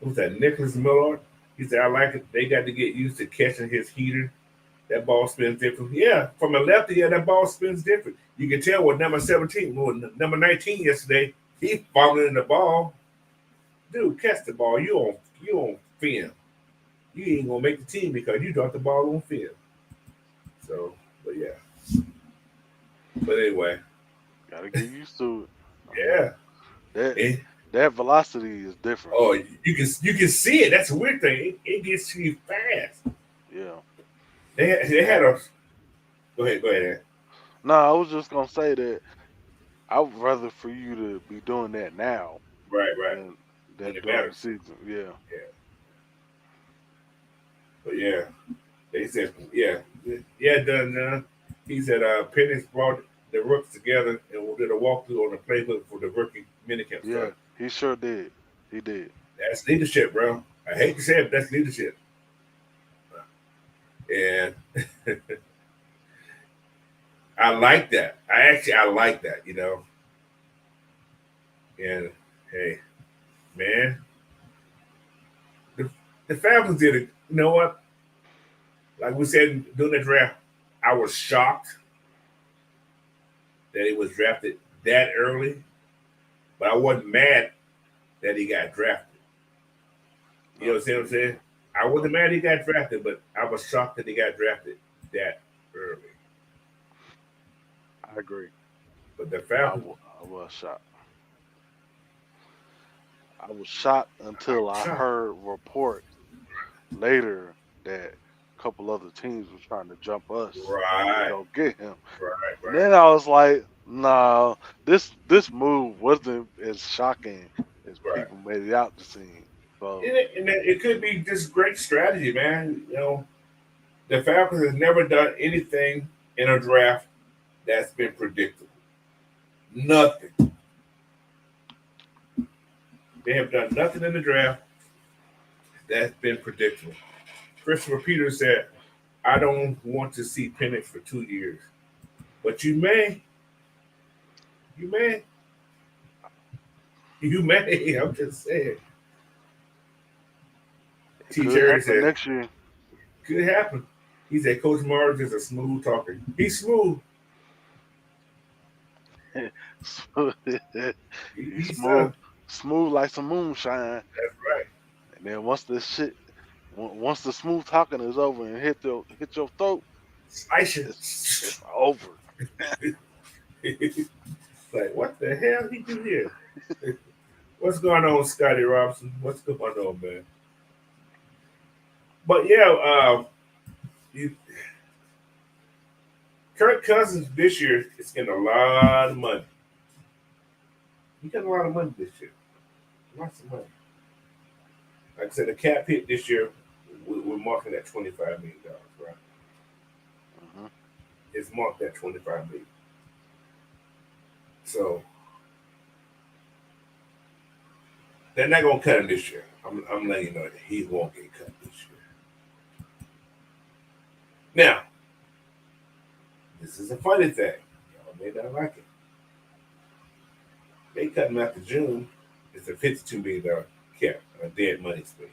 Who's that? Nicholas Miller. He said, I like it. They got to get used to catching his heater. That ball spins different. Yeah, from a lefty, yeah, that ball spins different. You can tell what number 17, number 19 yesterday, he fumbling the ball. Dude, catch the ball. You on film. You ain't gonna make the team because you dropped the ball on film. So, but yeah. But anyway. Gotta get used to it. Yeah. That velocity is different. Oh, you can see it. That's a weird thing. It gets to you fast. Yeah. They had a. Go ahead. No, I was just gonna say that I would rather for you to be doing that now. Right. Than during the season. Yeah. But yeah, they said done. He said Penix brought the rooks together and did a walkthrough on the playbook for the rookie minicamp. Yeah, he sure did. He did. That's leadership, bro. I hate to say it, but that's leadership. And I like that. I like that, you know. And hey, man, the Falcons did it. You know what? Like we said during the draft, I was shocked that he was drafted that early, but I wasn't mad that he got drafted. You know what I'm saying? I wasn't mad he got drafted, but I was shocked that he got drafted that early. I agree. But the Falcons, I was shocked. I was shocked until I heard reports later that a couple other teams were trying to jump us to go get him. Right. Then I was like, no, this move wasn't as shocking as people made it out to seem. So, and it could be just great strategy, man. You know, the Falcons has never done anything in a draft that's been predictable. Nothing. They have done nothing in the draft that's been predictable. Christopher Peters said, I don't want to see Penix for 2 years. But you may. You may. I'm just saying. T. Terry said, next year. Could happen. He said, Coach Morris is a smooth talker. He's smooth. He's smooth like some moonshine. That's right. And then once this shit Once the smooth talking is over and hit your throat, Slice it's over. Like, what the hell he do here? What's going on, Scotty Robinson? What's going on, man? But yeah, you, Kirk Cousins this year is getting a lot of money. He got a lot of money this year. Lots of money. Like I said, the cap hit this year, we're marking at $25 million, right? Hmm. It's marked at 25 million. So they're not gonna cut him this year. I'm letting you know that he won't get cut this year. Now, this is a funny thing. Y'all may not like it. They cut him after June. It's a $52 million cap, a dead money space.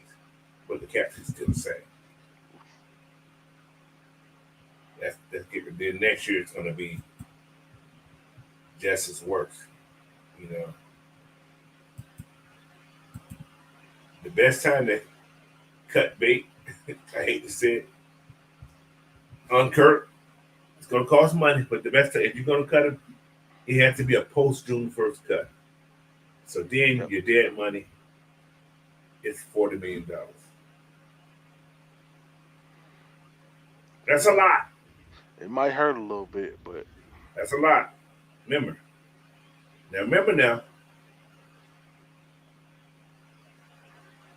But the cap is still the same. That's good. Then next year it's gonna be just as worse. You know. The best time to cut bait, I hate to say it, on Kirk, it's gonna cost money, but the best time, if you're gonna cut him, it has to be a post June 1st cut. So then Yep. your dead money is $40 million. That's a lot. It might hurt a little bit, but That's a lot. Remember. Remember,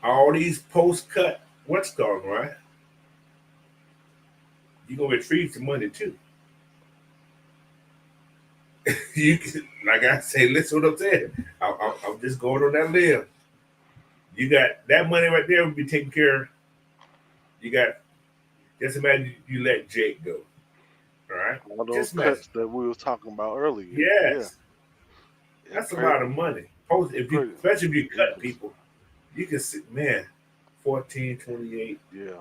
all these post cut what's going right? You're gonna retrieve some money too. You can, like I say, listen what I'm saying. I'm just going on that limb. You got that money right there will be taken care of. You got just imagine you let Jake go. All right? all those Just imagine. cuts that we was talking about earlier, yeah, Yes. it That's a lot of money. If you pretty especially if you cut evens. people, you can see man, 14, 28, Yeah, it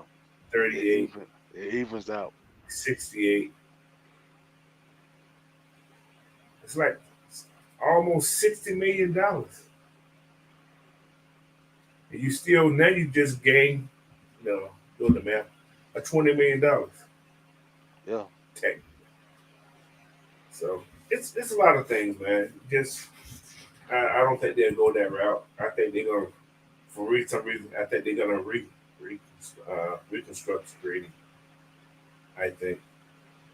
38, evens out. 68. It's like almost $60 million. And you still now you just gain, doing the math, a $20 million Yeah, tech. So it's a lot of things, man. Just I don't think they'll go that route. I think they're gonna some reason I think they're gonna re, reconstruct Grady. I think,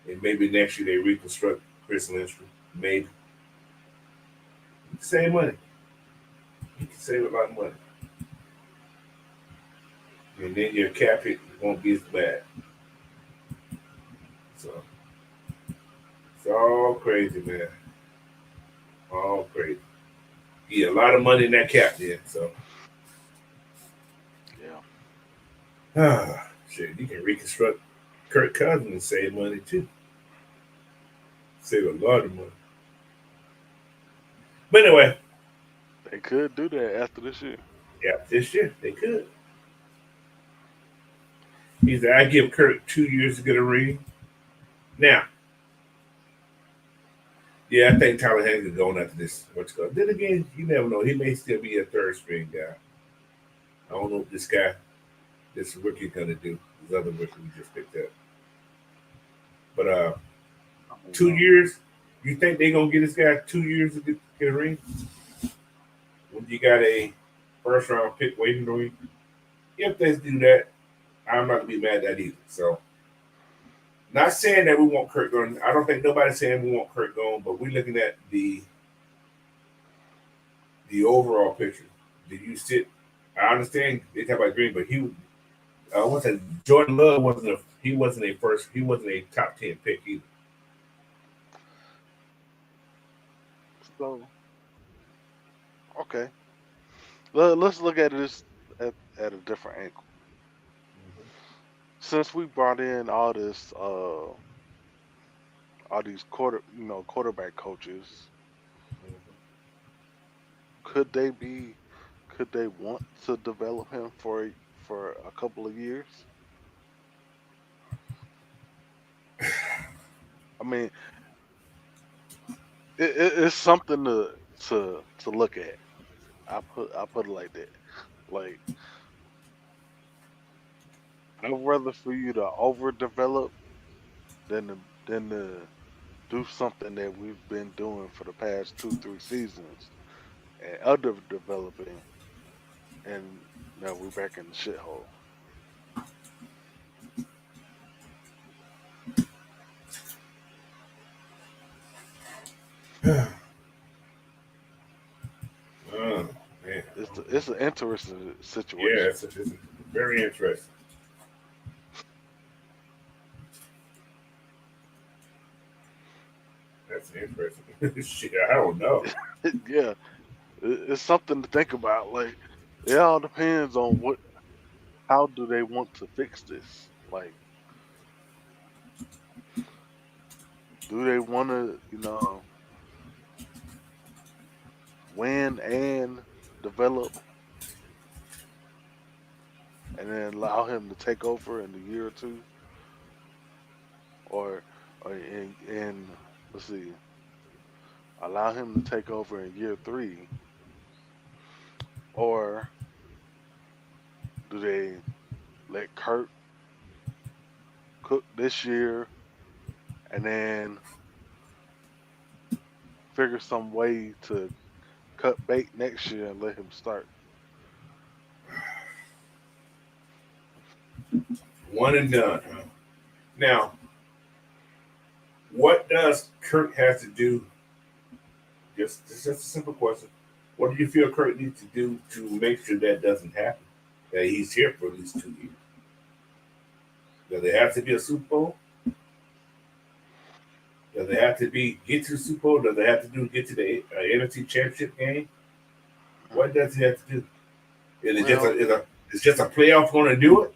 and maybe next year they reconstruct Chris Lindstrom. Maybe save money. You can save a lot of money, and then your cap hit won't be as bad. So it's all crazy, man. All crazy. Yeah, a lot of money in that cap there. So yeah. shit, you can reconstruct Kirk Cousins and save money too. Save a lot of money. But anyway, They could do that after this year. yeah, this year they could. He said, I give Kirk 2 years to get a ring. Now, yeah, I think Tyler Hanks is going after this. What's going? Then again, you never know. He may still be a third string guy. I don't know what this rookie gonna do. This other rookie we just picked up. But I don't 2 years, you think they gonna get this guy 2 years to get a ring? When you got a first round pick waiting on you? If they do that, I'm not gonna be mad at that either. So, not saying that we want Kurt going. I don't think nobody's saying we want Kurt going, but we're looking at the overall picture. Did you sit? I understand they talk about Green, but what's that? Jordan Love he wasn't a top 10 pick either. So okay, let's look at this at a different angle. Since we brought in all these quarterback coaches, could they be could they want to develop him for a couple of years? I mean, it's something to look at. I put it like that. Like I'd rather for you to overdevelop than to do something that we've been doing for the past 2-3 seasons and underdeveloping, and now we're back in the shithole. Oh man, It's an interesting yeah, situation. it's very interesting. That's interesting. Shit, I don't know. Yeah, it's something to think about. Like, it all depends on how do they want to fix this. Like, do they want to, win and develop, and then allow him to take over in a year or two, or in let's see, allow him to take over in year 3, or do they let Kurt cook this year and then figure some way to cut bait next year and let him start? One and done. Huh? Now, what does Kirk has to do? Just a simple question. What do you feel Kirk needs to do to make sure that doesn't happen? That he's here for at least 2 years. Does it have to be a Super Bowl? Does it have to be get to the Super Bowl? Does it have to do get to the NFC Championship game? What does he have to do? Is it Well, is just a playoff going to do it?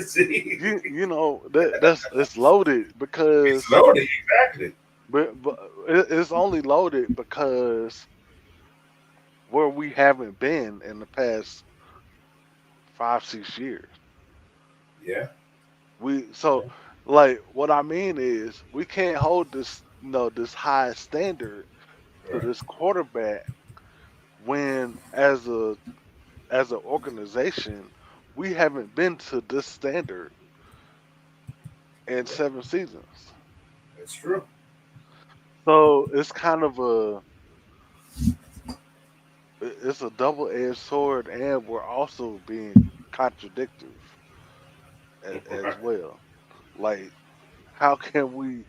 See, that's it's loaded because it's loaded exactly. but it's only loaded because where we haven't been in the past 5-6 years. Yeah, So like what I mean is we can't hold this high standard to right. this quarterback when as an organization we haven't been to this standard in 7 seasons. That's true. So it's kind of it's a double-edged sword, and we're also being contradictory as Right. well. Like, how can we,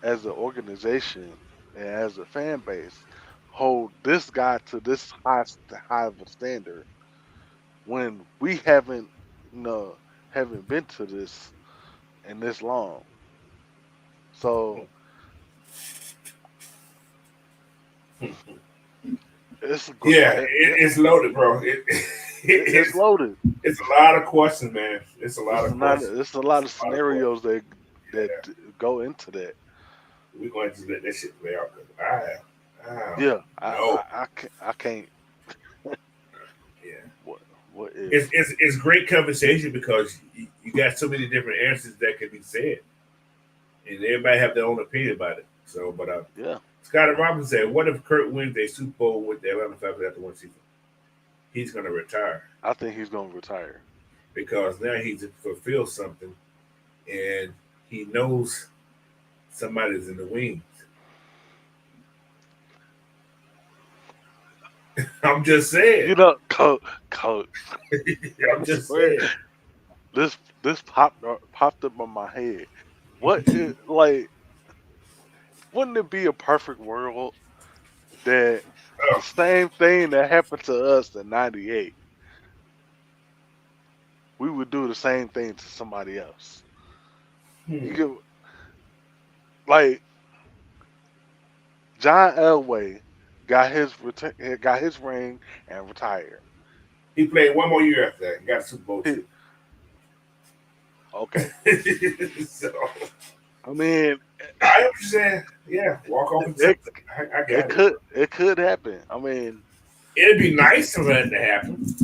as an organization and as a fan base, hold this guy to this high of a standard when we haven't been to this in this long? So it's a Yeah, it's loaded, bro. it's loaded. It's a lot of questions, man. It's a lot It's a of lot. questions. It's a lot of A lot of questions. scenarios that Yeah, go into that. we're going to let that shit play out. 'Cause I don't Yeah, know. I can't. Yeah, What if? it's great conversation because you got so many different answers that can be said, and everybody have their own opinion about it. So, but Yeah, Scotty Robinson said, "What if Kurt wins a Super Bowl with the Atlanta Falcons after one season? He's going to retire I think he's gonna retire. because now he's fulfilled something, and he knows somebody's in the wings." I'm just saying. Coach. I'm I just swear, saying. this popped up on my head. Like? Wouldn't it be a perfect world that the Oh, same thing that happened to us in '98, we would do the same thing to somebody else? You hmm. get like John Elway got his ring and retired. He played one more year after that and got a Super Bowl He- too. okay, So I mean, I understand. Yeah, walk off and it something. I got it. it could happen. I mean, It'd be nice for that to happen.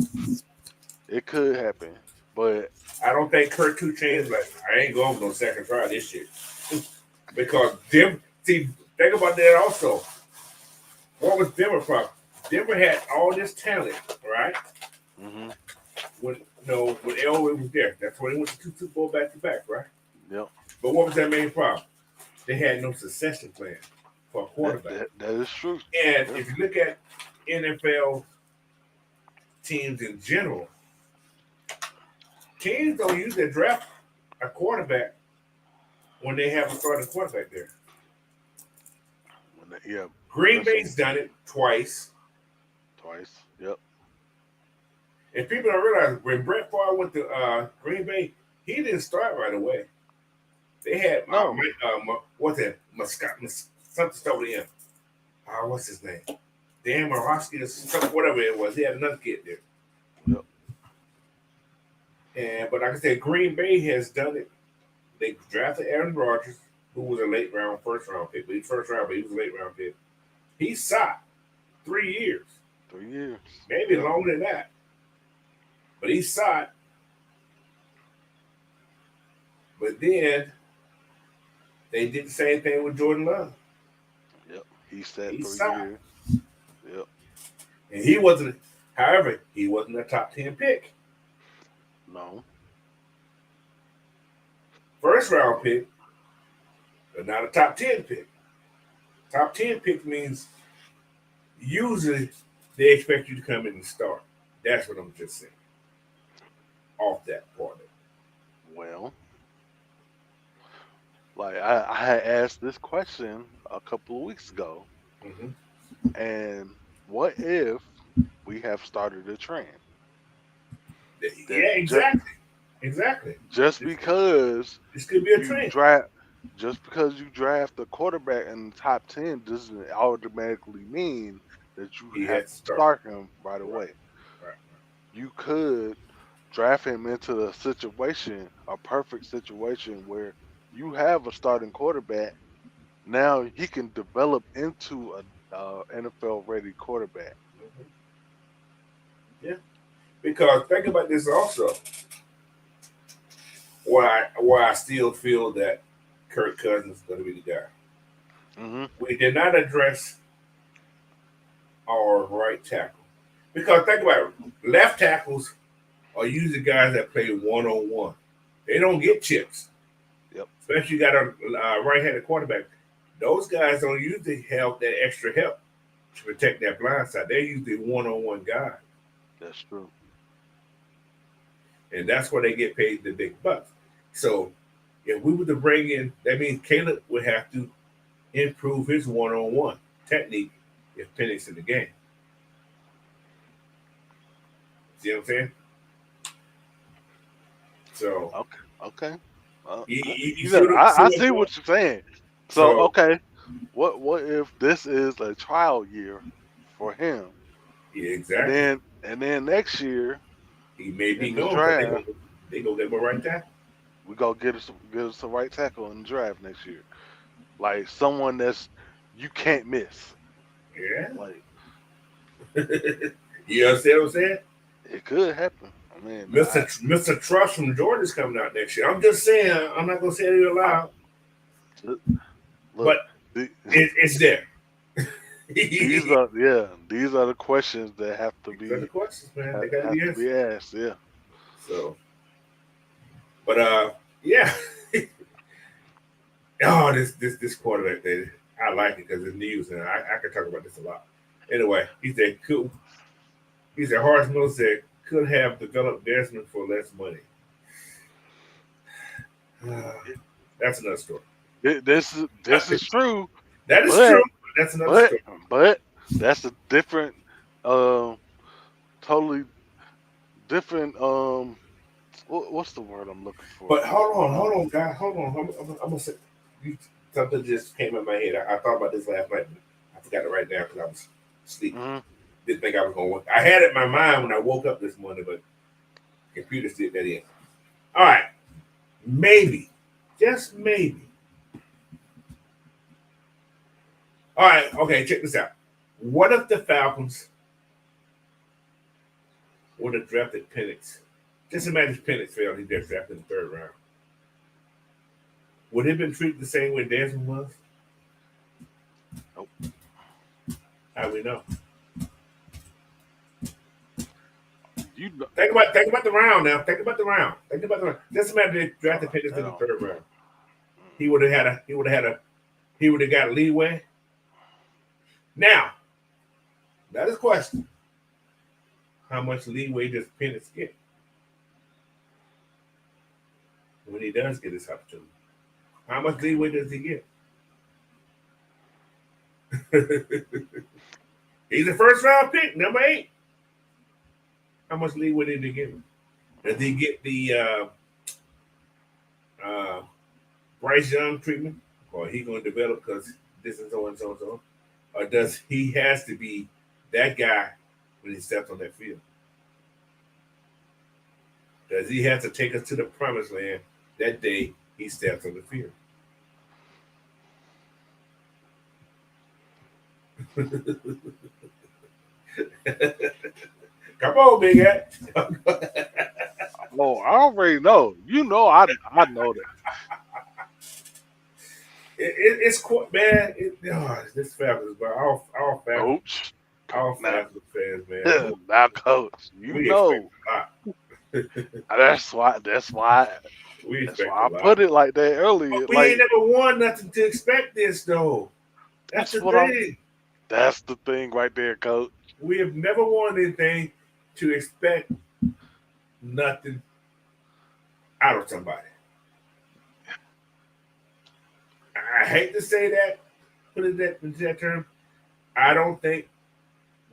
it could happen, but I don't think Kurt Two Chains like I ain't going no second try this shit because Denver. See, think about that also. What was Denver from? Denver had all this talent, right? hmm when when Elway was there. That's when he went to 2 Super Bowl back to back, right? Yep. But what was that main problem? They had no succession plan for a quarterback. That is true. And Yeah. if you look at NFL teams in general, teams don't usually draft a quarterback when they have a starting quarterback there. Yeah. Green Bay's done it twice. Yep. And people don't realize when Brett Favre went to Green Bay, he didn't start right away. They had No. what's that? Something started with him. What's his name? Dan Marowski or something, whatever it was. He had another kid there. Yep. But like I said, Green Bay has done it. They drafted Aaron Rodgers, who was a first round pick. But he was a late round pick. He sat 3 years. 3 years. Maybe longer than that. But he sat. But then they did the same thing with Jordan Love. Yep. He sat 3 sat. years. Yep. And he wasn't a top 10 pick. No. First round pick, but not a top 10 pick. Top 10 pick means usually they expect you to come in and start. That's what I'm just saying. Off that part of it. Well, like I had asked this question a couple of weeks ago, and what if we have started a trend? Yeah, exactly. Just because this could be a trend. Just because you draft a quarterback in the top 10 doesn't automatically mean that you have to start him right away. Right. You could draft him into a perfect situation where you have a starting quarterback. Now he can develop into a NFL-ready quarterback. Yeah, because think about this also. Why I still feel that Kirk Cousins is going to be the guy. We did not address our right tackle. Because think about it, left tackles are usually guys that play one-on-one. They don't get chips. Yep. Especially you got a right-handed quarterback. Those guys don't usually have that extra help to protect that blind side. They're usually one-on-one guys. That's true. And that's where they get paid the big bucks. So if we were to bring in, that means Caleb would have to improve his one-on-one technique if Penix's in the game. See what I'm saying? So okay. I see what you're saying. So okay, what if this is a trial year for him? Yeah, exactly. And then next year he may be in the gone. draft. They go get him a right tackle. We go get us a right tackle in the draft next year, like someone that's you can't miss. Yeah. Like you understand what I'm saying? It could happen. I mean, Mr. Trust from Georgia's coming out next year. I'm just saying. I'm not gonna say it aloud. But it's there. These are the questions that have to be. The questions, man. They gotta be asked. Yeah. So, but yeah. Oh, this quarterback thing, I like it because it's news, and I can talk about this a lot. Anyway, he said cool. He said Horace Miller said could have developed Desmond for less money. That's another story. This is true. That is true. That's another story. But that's a different, totally different. What's the word I'm looking for? But hold on, guys. Hold on. I'm gonna say something just came in my head. I thought about this last night. I forgot to write down because I was asleep. Didn't think I was going to work. I had it in my mind when I woke up this morning, but the computer did that in. All right. Maybe. Just maybe. All right. Okay, check this out. What if the Falcons would have drafted Penix? Just imagine Penix failed. He just drafted in the 3rd round. Would it have been treated the same way Desmond was? Nope. How do we know? You know, Think about the round now. Think about the round. Doesn't matter if they drafted Pickens in the third round. He would have got leeway. Now, that is a question. How much leeway does Penix get when he does get this opportunity? How much leeway does he get? He's a first round pick, number 8. How much leeway did he give him? Does he get the Bryce Young treatment, or he going to develop because this and so and so and so, or does he has to be that guy when he steps on that field? Does he have to take us to the promised land that day he steps on the field? Come on, Big Hat. oh, I already know. You know, I know that. It's cool, man. This Falcons, but all Falcons, Coach. all Falcons fans, man. Now, Coach, you know. That's why I put it like that earlier. But we ain't never won nothing to expect this, though. That's the thing. That's the thing right there, Coach. We have never won anything to expect nothing out of somebody. I hate to say that, put it in that term. I don't think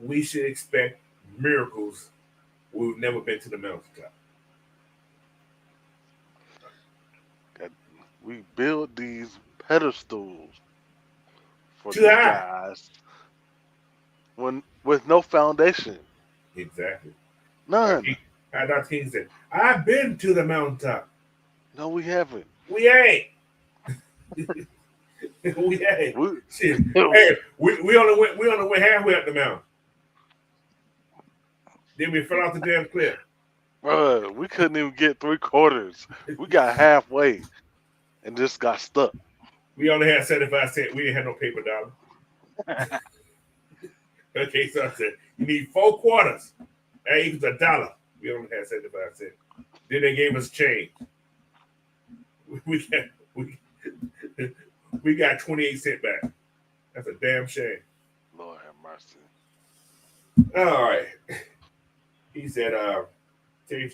we should expect miracles. We've never been to the mountaintop. We build these pedestals for Too these high. guys with no foundation. Exactly. None. Dr. King said, I've been to the mountaintop. No, we haven't. We ain't. we ain't. Hey, we only went halfway up the mountain. Then we fell off the damn cliff. Bruh, we couldn't even get 3/4. We got halfway and just got stuck. We only had 75 cents. We didn't have no paper dollar. Okay, so I said, you need 4 quarters. That equals $1. We only had 75 cents. Then they gave us change. We got 28 cents back. That's a damn shame. Lord have mercy. All right. He said, Terry,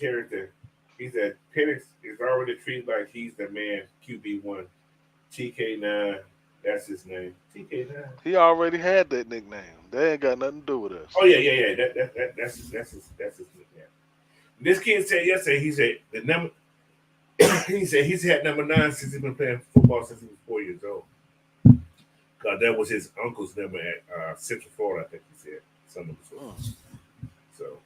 he said, Penix is already treated like he's the man, QB1. TK9, that's his name. TK9. He already had that nickname. That ain't got nothing to do with us. Oh, yeah. That's his nickname. This kid said yesterday, he said, the number, he said he's had number 9 since he's been playing football since he was 4 years old. Because that was his uncle's number at Central Florida, I think he said. Something So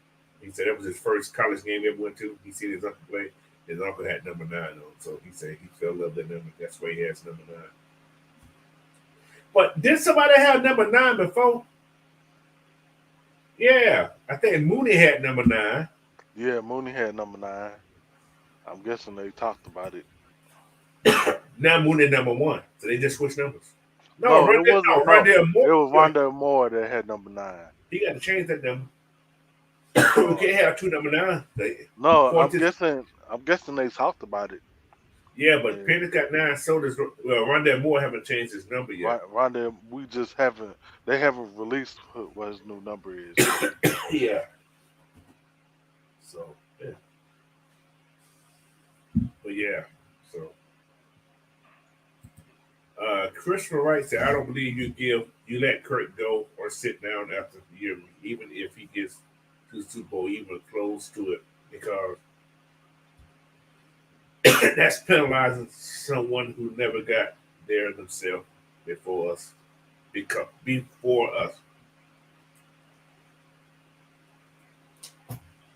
he said that was his first college game he ever went to. He seen his uncle play. His uncle had number 9 on. So he said he fell in love with that number. That's why he has number 9. But did somebody have number 9 before? Yeah. I think Mooney had number 9. Yeah, Mooney had number 9. I'm guessing they talked about it. Now Mooney number 1. So they just switched numbers. It was Rondell Moore that had number 9. He got to change that number. We can't have 2 number 9. I'm guessing they talked about it. Yeah, but Penix got 9. So does Rondell Moore haven't changed his number yet. Rondell, they haven't released what his new number is. Yeah. So yeah. But yeah, so Christopher Wright said, I don't believe you let Kirk go or sit down after the year, even if he gets to the Super Bowl, even close to it, because that's penalizing someone who never got there themselves before us.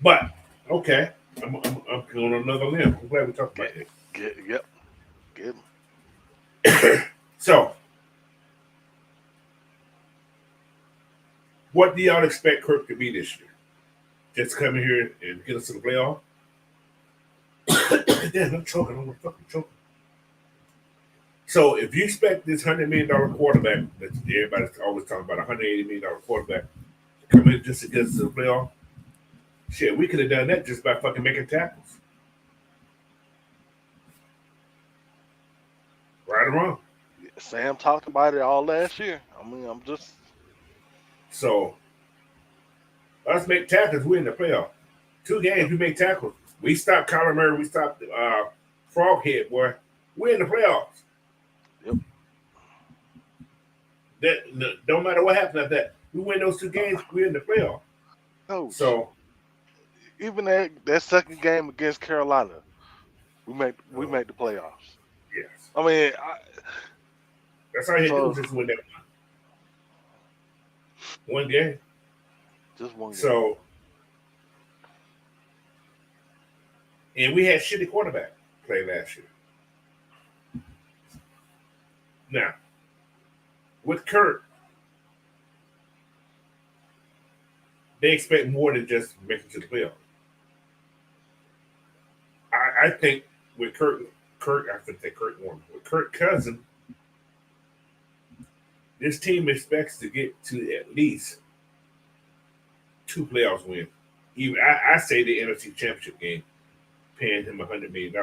But okay, I'm going on another limb. I'm glad we talked about it. Yep. Get him. So, what do y'all expect Kirk to be this year? Just come in here and get us to the playoff? Damn, I'm choking. I'm fucking choking. So, if you expect this $100 million quarterback that everybody's always talking about, $180 million quarterback, to come in just to get us to the playoff, Shit, we could have done that just by fucking making tackles. Right or wrong. Sam talked about it all last year. I mean, I'm just So us make tackles, we in the playoff. 2 games, we make tackles. We stopped Kyler Murray, we stopped Froghead, boy. We're in the playoffs. Yep. That don't matter what happens after that. We win those 2 games, we're in the playoff. Coach. So even that second game against Carolina, we make the playoffs. yes. I mean, That's all you do is just win that one game. Just one game. So and we had shitty quarterback play last year. Now, with Kurt, they expect more than just making it to the playoffs. I think with Kurt, I think that Kurt Warner. With Kirk Cousins, this team expects to get to at least 2 playoffs wins. Even I say the NFC Championship game, paying him $100 million.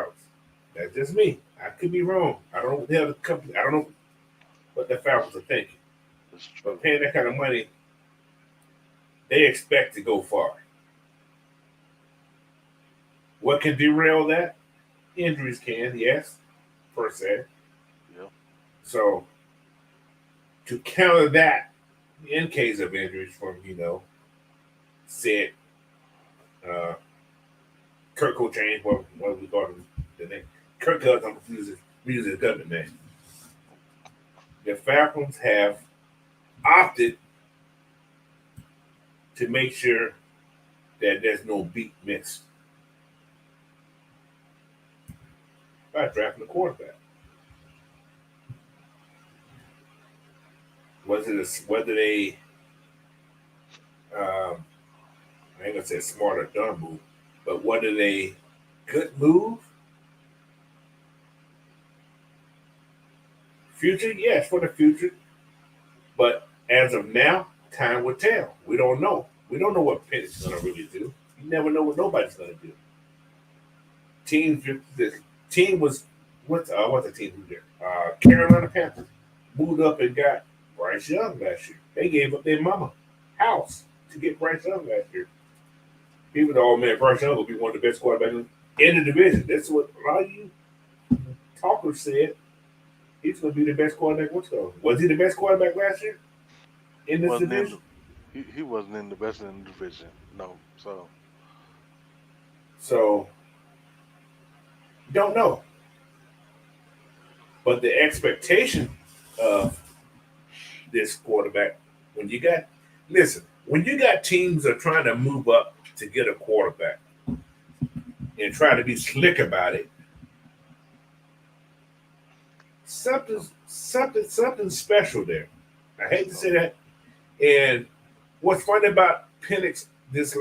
That's just me. I could be wrong. I don't have the company. I don't know what the Falcons are thinking. But paying that kind of money, they expect to go far. What can derail that? Injuries can, yes, per se. Yeah. So to counter that, in case of injuries from said Kirk Cochain, what we call him the name, Kirk Cousins. I'm using his government name. The Falcons have opted to make sure that there's no beat missed by drafting a quarterback. Whether they I ain't gonna say smart or dumb move, but whether they good move, future, yes, for the future. But as of now, time will tell. We don't know. We don't know what Pence's gonna really do. You never know what nobody's gonna do. The team was what's the team who did? Carolina Panthers moved up and got Bryce Young last year. They gave up their mama house to get Bryce Young last year. People thought, oh man, Bryce Young will be one of the best quarterbacks in the division. That's what a lot of you talkers said. He's going to be the best quarterback. Was he the best quarterback last year in this division? He wasn't in the best in the division. No. So don't know. But the expectation of this quarterback, when you got teams that are trying to move up to get a quarterback and try to be slick about it, something special there. I hate to say that. And what's funny about Penix this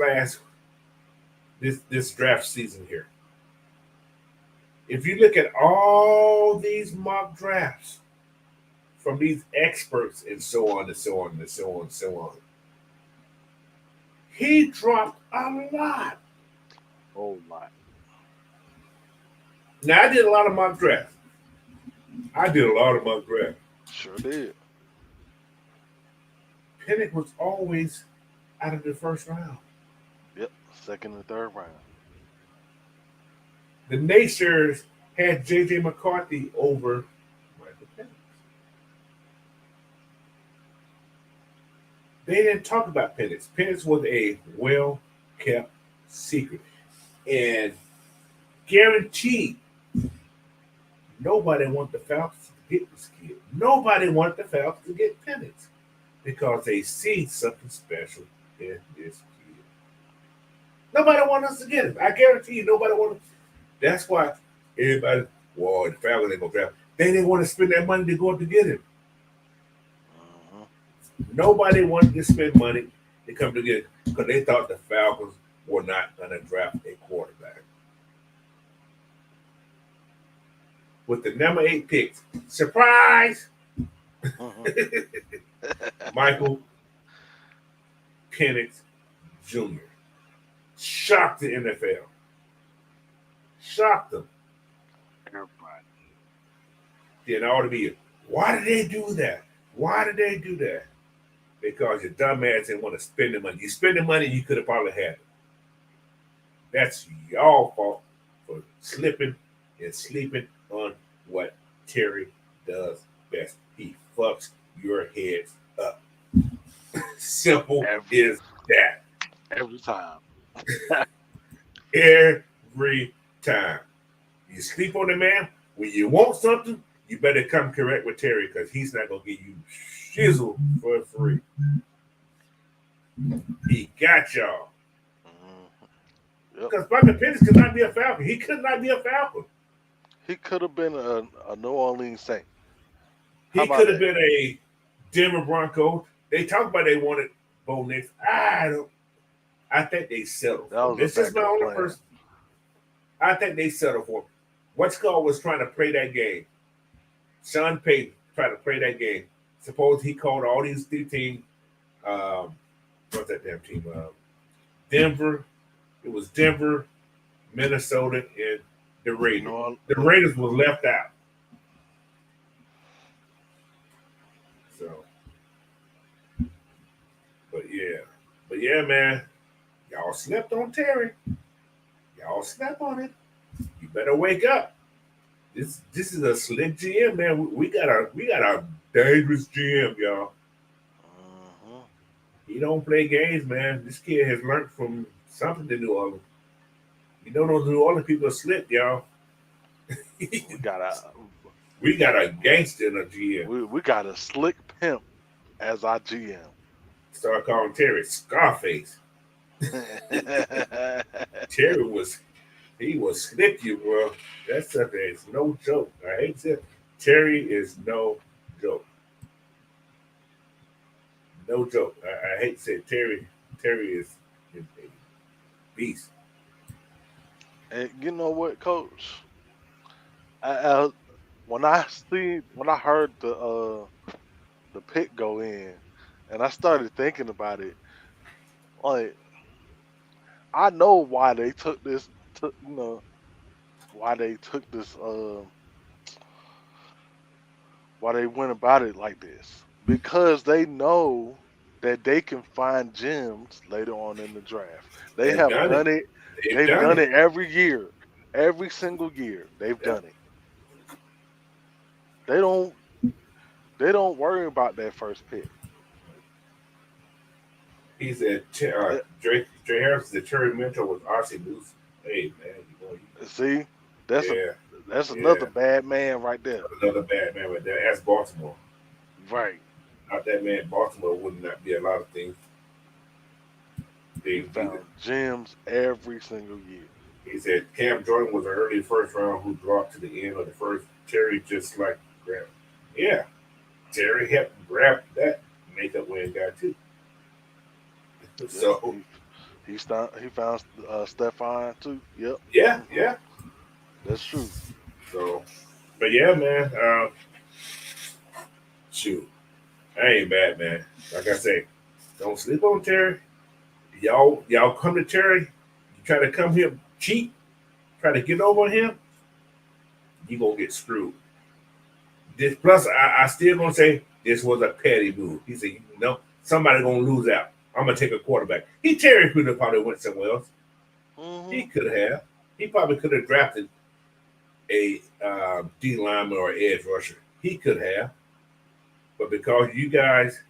draft season here, if you look at all these mock drafts from these experts and so on and so on and so on and so on, he dropped a lot. Oh my. Now I did a lot of mock drafts. Sure did. Penix was always out of the first round. Yep, second and third round. The naysayers had J.J. McCarthy over Michael Penix. They didn't talk about Penix. Penix was a well-kept secret. And guaranteed, nobody wanted the Falcons to get this kid. Nobody wanted the Falcons to get Penix because they see something special in this kid. Nobody wanted us to get him. I guarantee you, nobody wanted. That's why everybody, well, the Falcons ain't gonna draft him. They didn't want to spend that money to go up to get him. Nobody wanted to spend money to come to get him because they thought the Falcons were not going to draft a quarterback. With the number 8 picks, surprise! Michael Penix Jr. shocked the NFL. Shocked them. Everybody. Then ought to be, why did they do that? Why did they do that? Because your dumb ass didn't want to spend the money. You spend the money, you could have probably had it. That's y'all fault for slipping and sleeping on what Terry does best. He fucks your heads up. Simple is that. Every time. Every time. You sleep on the man, when you want something, you better come correct with Terry because he's not going to give you shizzle for free. He got y'all. Because Bucket Pennis could not be a Falcon. He could not be a Falcon. He could have been a New Orleans Saint. He could have been a Denver Bronco. They talk about they wanted Bo Nix. I think they settled. This is my only person. I think they settled for him. What's called was trying to play that game. Sean Payton tried to play that game. Suppose he called all these three teams. What's that damn team? Denver. It was Denver, Minnesota, and the Raiders. The Raiders was left out. So, but yeah, man. Y'all slept on Terry. Y'all slept on it. You better wake up. This is a slick GM, man. We got a dangerous GM, y'all. He don't play games, man. This kid has learned from something to New Orleans. You know those New Orleans people are slick, y'all. we got a gangster in a GM. We got a slick pimp as our GM. Start calling Terry Scarface. Terry was slick, you bro. That stuff is no joke. I hate to. Terry is no joke. No joke. I hate to say it. Terry is a beast. And you know what, Coach? When I heard the pick go in, and I started thinking about it, like I know why they took this. Why they took this. Why they went about it like this? Because they know that they can find gems later on in the draft. They've done it. They've done it every year, every single year. They've done it. They don't worry about that first pick. He said Dre Harris, the Terry mentor was R.C. Newsom. Hey man, see, that's another bad man right there. Another bad man right there. That's Baltimore. Right. Not that man. Baltimore would not be a lot of things. They found gems every single year. He said Cam Jordan was an early first round who dropped to the end of the first. Terry just like grabbed. Yeah, Terry helped grab that makeup win guy too. So he found Stephon too. Yep. Yeah. That's true. So, but yeah, man. Shoot, I ain't bad, man. Like I say, don't sleep on Terry. Y'all come to Terry. You try to come here cheap, try to get over him, you gonna get screwed. This plus, I still gonna say this was a petty move. He said, somebody gonna lose out. I'm gonna take a quarterback. Terry could have probably went somewhere else. Mm-hmm. He could have. He probably could have drafted a D-lineman or edge rusher. He could have. But because you guys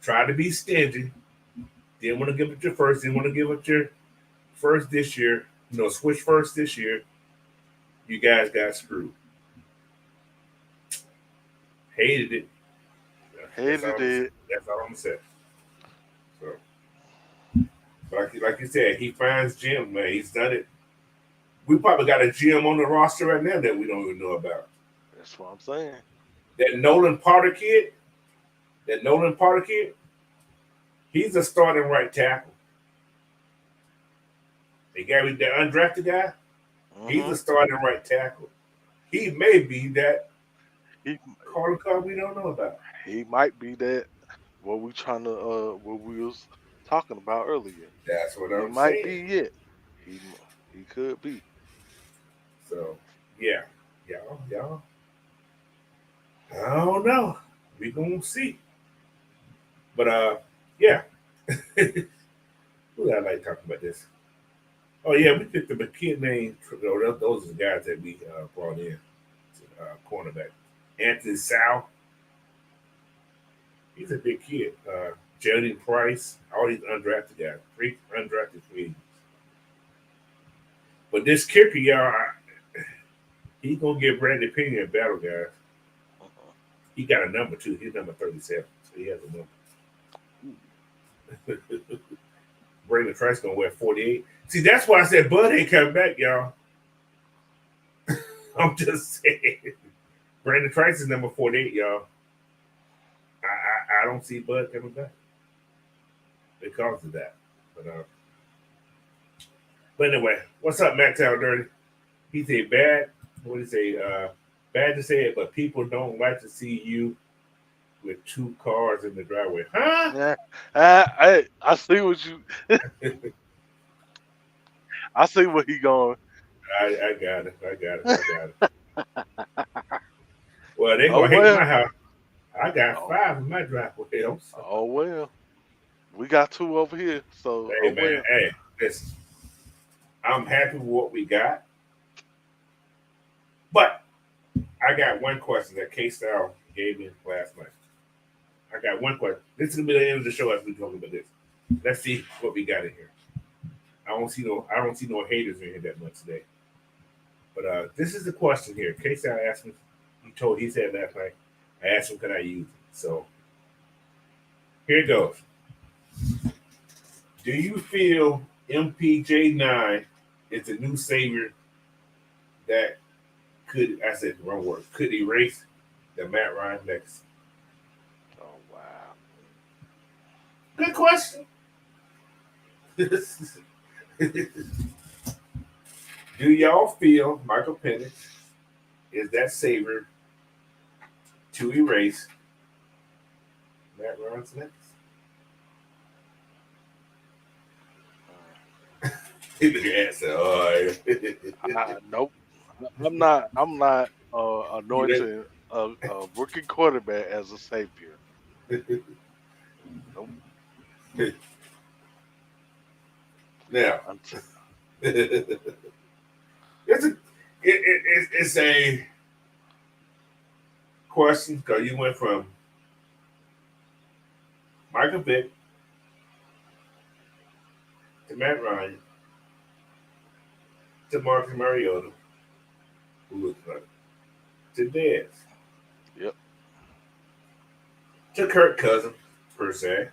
tried to be stingy, didn't want to give up your first, didn't want to give up your first this year, switch first this year, you guys got screwed. Hated it. That's all I'm going to say. So, like you said, he finds Jim, man. He's done it. We probably got a GM on the roster right now that we don't even know about. That's what I'm saying. That Nolan Potter kid, he's a starting right tackle. They got the undrafted guy. Mm-hmm. He's a starting right tackle. He may be that Carter Cobb we don't know about. He might be that what we was talking about earlier. That's what I'm saying. He might be it. He could be. So yeah, y'all. I don't know. We gonna see. But yeah. Who I like talking about this? Oh yeah, we picked up a kid named. Those are the guys that we brought in. Cornerback Anthony Sal. He's a big kid. Jody Price. All these undrafted guys. Three undrafted free. But this kicker, y'all, he's gonna give Bradley Penny a battle, guys. Uh-uh. He got a number too. He's number 37, so he has a number. Brandon Trice gonna wear 48. See, that's why I said Bud ain't coming back, y'all. I'm just saying. Brandon Trice is number 48, y'all. I don't see Bud coming back because of that. But anyway, what's up, Matt Town Dirty? He said bad. What did he say? Bad to say it, but people don't like to see you with two cars in the driveway. Huh? Yeah. I see what you. I see where he going. I got it. I got it. Well, they Oh gonna hate well. my house. I got Oh, 5 in my driveway. I'm sorry. oh well. We got 2 over here, so Hey oh man, well. hey, listen. I'm happy with what we got, but I got one question that K Style gave me last night. I got one question. This is gonna be the end of the show as we talk about this. Let's see what we got in here. I don't see no haters in here that much today. But this is the question here. K Style asked me. He said last night. I asked him, can I use it? So here it goes. Do you feel MPJ9 is the new savior that I said the wrong word, could erase the Matt Ryan legacy? Oh wow. Good question. Do y'all feel Michael Penix is that savior to erase Matt Ryan's legacy? Look at that. Nope. I'm not anointing a rookie quarterback as a savior. Nope. Now, Until, it's a question because you went from Michael Vick to Matt Ryan to Marcus Mariota, who was like, to Dez, yep. to Kirk Cousins, per se,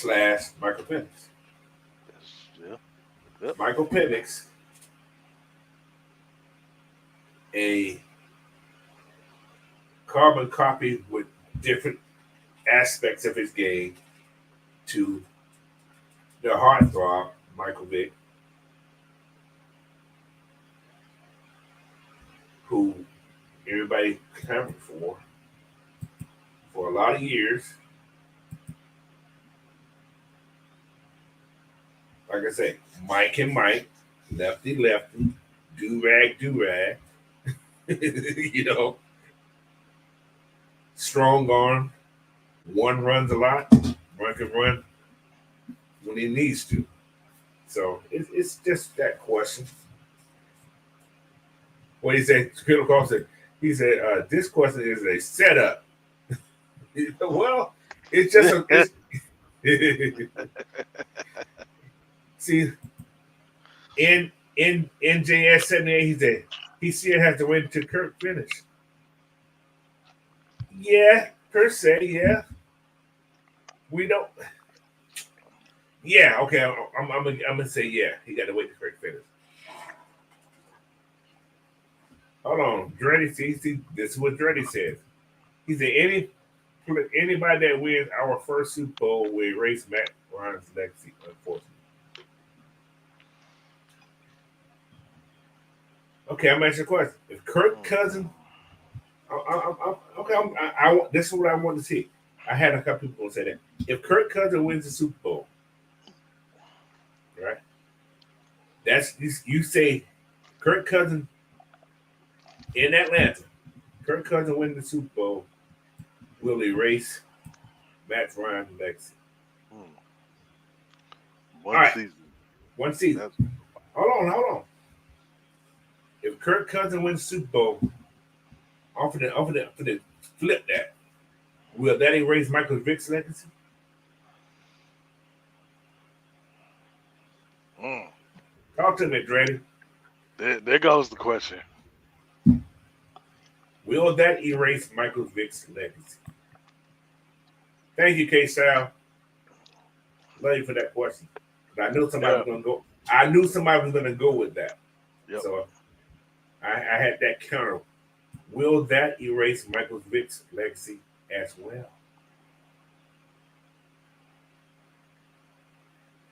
/ Michael Penix. Yeah. Yep. Michael Penix, a carbon copy with different aspects of his game to the heartthrob, Michael Vick, who everybody clamored for a lot of years. Like I say, Mike and Mike, lefty, do-rag. You know, strong arm. One runs a lot. One can run when he needs to. So it's just that question. What he said, Peter Call said, he said, this question is a setup. Well, it's just see, in NJS 78, he said he still has to wait until Kirk finish. Yeah, per se, yeah. We don't. Yeah, okay. I'm gonna say yeah. He got to wait till Kirk finish. Hold on, Dreddy. See, this is what Dreddy says. He said anybody that wins our first Super Bowl will erase Matt Ryan's legacy, unfortunately. Okay, I'm asking a question. If Kirk Cousins, this is what I want to see. I had a couple people say that. If Kirk Cousins wins the Super Bowl, you say Kirk Cousins in Atlanta. Kirk Cousins winning the Super Bowl will erase Matt Ryan's legacy. One All right, season. one season. That's, Hold on. If Kirk Cousins wins the Super Bowl, I'm finna flip that. Will that erase Michael Vick's legacy? Talk to me, Dreddy. there goes the question. Will that erase Michael Vick's legacy? Thank you, K-Style. Love you for that question. But I knew somebody was gonna go. I knew somebody was gonna go with that. Yep. So I had that counter. Will that erase Michael Vick's legacy as well?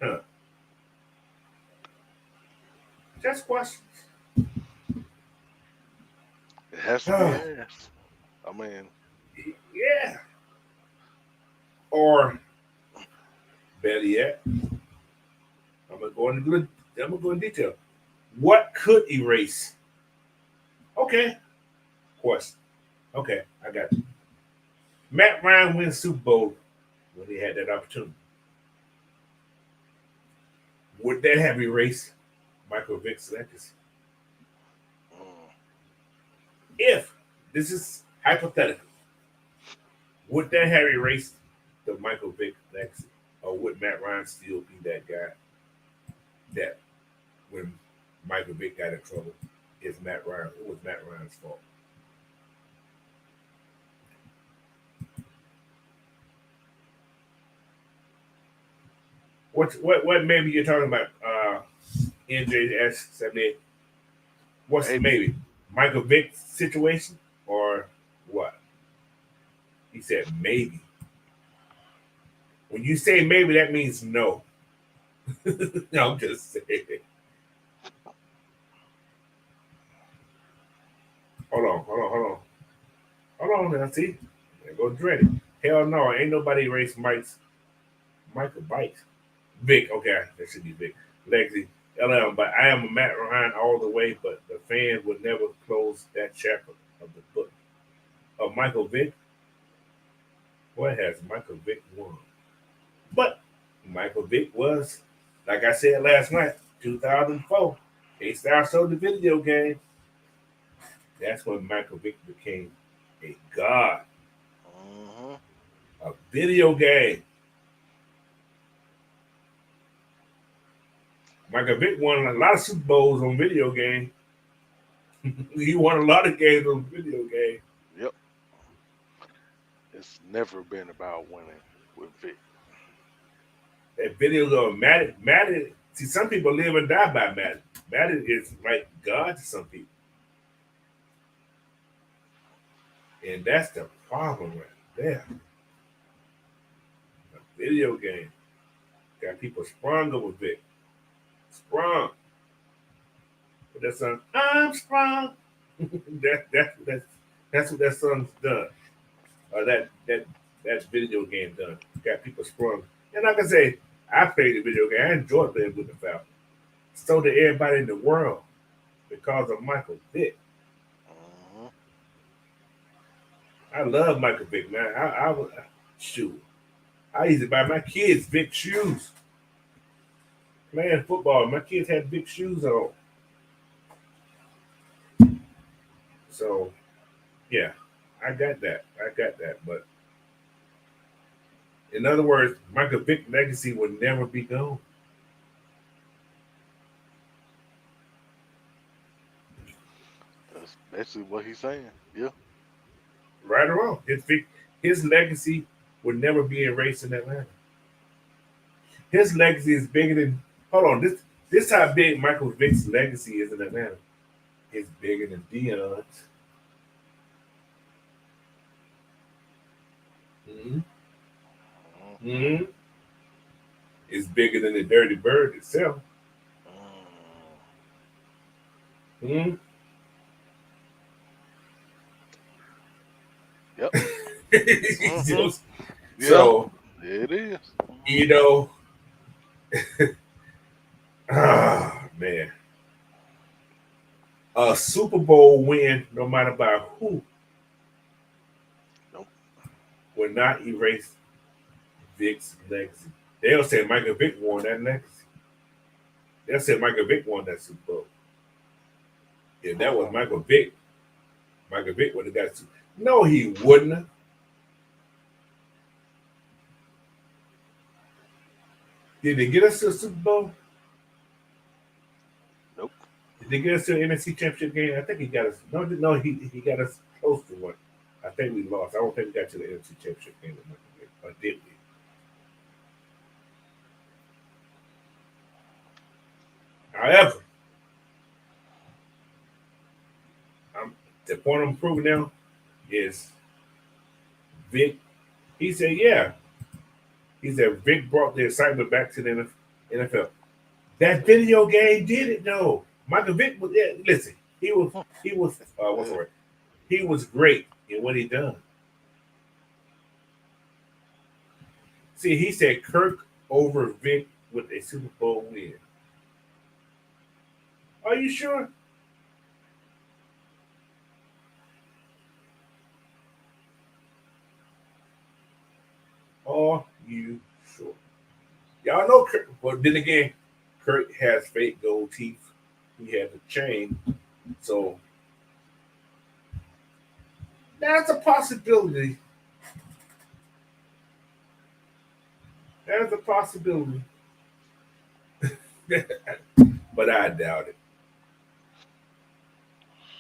Huh. Just questions. It has to be asked. I mean, Yeah. Or better yet, I'm gonna go in detail. What could erase? Okay. Question. Okay, I got you. Matt Ryan wins Super Bowl when he had that opportunity. Would that have erased Michael Vick's legacy? If this is hypothetical, would that have erased the Michael Vick legacy? Or would Matt Ryan still be that guy that when Michael Vick got in trouble, it was Matt Ryan's fault? What maybe you're talking about, NJS78? What's maybe? Michael Vick's situation or what? He said maybe. When you say maybe, that means no. No, I'm just saying. Hold on now, see? There goes Dreddy. Hell no, ain't nobody erased Michael Vick, okay, that should be Vick. Legacy. LM, but I am a Matt Ryan all the way, but the fans would never close that chapter of the book. Of Michael Vick, what has Michael Vick won? But Michael Vick was, like I said last night, 2004. K-Star sold the video game. That's when Michael Vick became a god. A video game. Michael Vick won a lot of Super Bowls on video game. He won a lot of games on video game. Yep. It's never been about winning with Vick. That video game, Madden. See, some people live and die by Madden. Madden is like God to some people. And that's the problem right there. A video game got people sprung over Vic. Sprung. But that song, I'm sprung. That's what that song's done. Or that video game done. Got people sprung. And like I say, I played the video game. I enjoyed playing with the Falcons. So did everybody in the world because of Michael Vick. I love Michael Vick, man. I shoot. I used to buy my kids Vick shoes. Playing football, my kids had Vick shoes on. So, yeah, I got that. But in other words, Michael Vick legacy would never be gone. That's basically what he's saying. Yeah. Right or wrong, his legacy would never be erased in Atlanta. His legacy is bigger than. Hold on, this how big Michael Vick's legacy is in Atlanta. It's bigger than Deion's. It's bigger than the Dirty Bird itself. Yep. So it is. You know, Man, a Super Bowl win, no matter by who, Nope. will not erase Vic's legacy. They'll say Michael Vick won that legacy. They'll say Michael Vick won that Super Bowl. If that was Michael Vick would have got Super. No, he wouldn't have. Did they get us to the Super Bowl? Nope. Did they get us to the NFC Championship game? I think he got us. No, he got us close to one. I think we lost. I don't think we got to the NFC Championship game with Michael Vick. Or did we? However, the point I'm proving now is Vic. He said, yeah. He said Vic brought the excitement back to the NFL. That video game did it, though. Michael Vick was listen. He was what's the word? He was great in what he done. See, he said Kirk over Vic with a Super Bowl win. Are you sure? Are you sure? Y'all know Kirk, but then again, Kirk has fake gold teeth. He has a chain. So that's a possibility. That's a possibility. But I doubt it.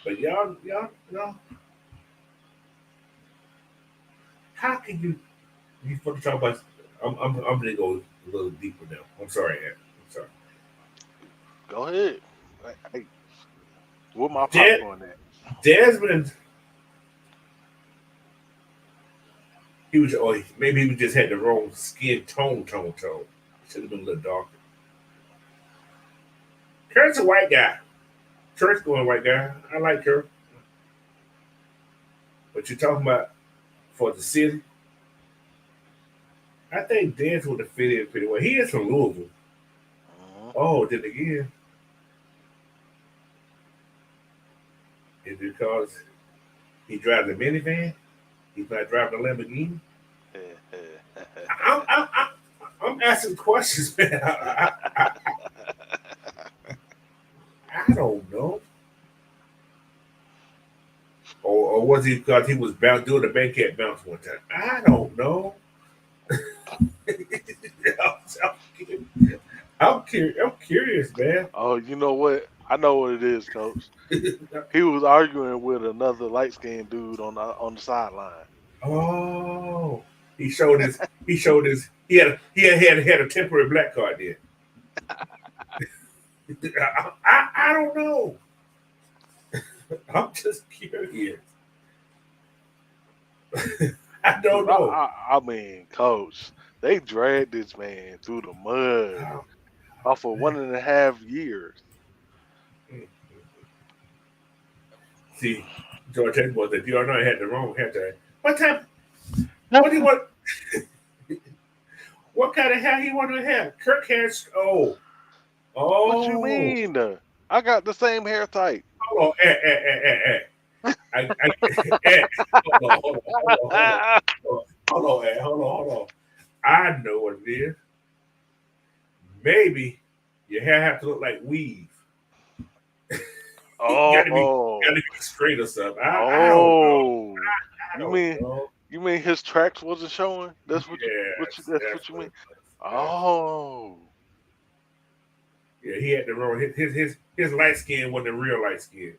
But y'all, how can you fucking talk about? I'm gonna go a little deeper now. I'm sorry, Ed. I'm sorry. Go ahead. Hey, where my popcorn at? Desmond, maybe he just had the wrong skin tone. Should have been a little darker. Kurt's a white guy. Kurt's going white guy. I like Kurt. But you're talking about for the city. I think Dez would have fit in pretty well. He is from Louisville. Oh, then again, is it because he drives a minivan? He's not driving a Lamborghini? I'm asking questions, man. I don't know. Or was he because he was doing the Bankhead bounce one time? I don't know. I'm curious, man. Oh, you know what? I know what it is, Coach. He was arguing with another light skinned dude on the sideline. Oh, he had a temporary black card there. I don't know. I'm just curious. I don't know. I mean, Coach, they dragged this man through the mud for 1.5 years. See, George Edwards, if you all know, I had the wrong hair. What time? What do you want? What kind of hair he want to have? Kirk has. Oh. What you mean? I got the same hair type. Hold on, hold on. I know what it is. Maybe your hair have to look like weave. Gotta be straight or something. I don't know. You mean his tracks wasn't showing? That's what you mean. Oh. Yeah, he had the wrong. His light skin wasn't a real light skin.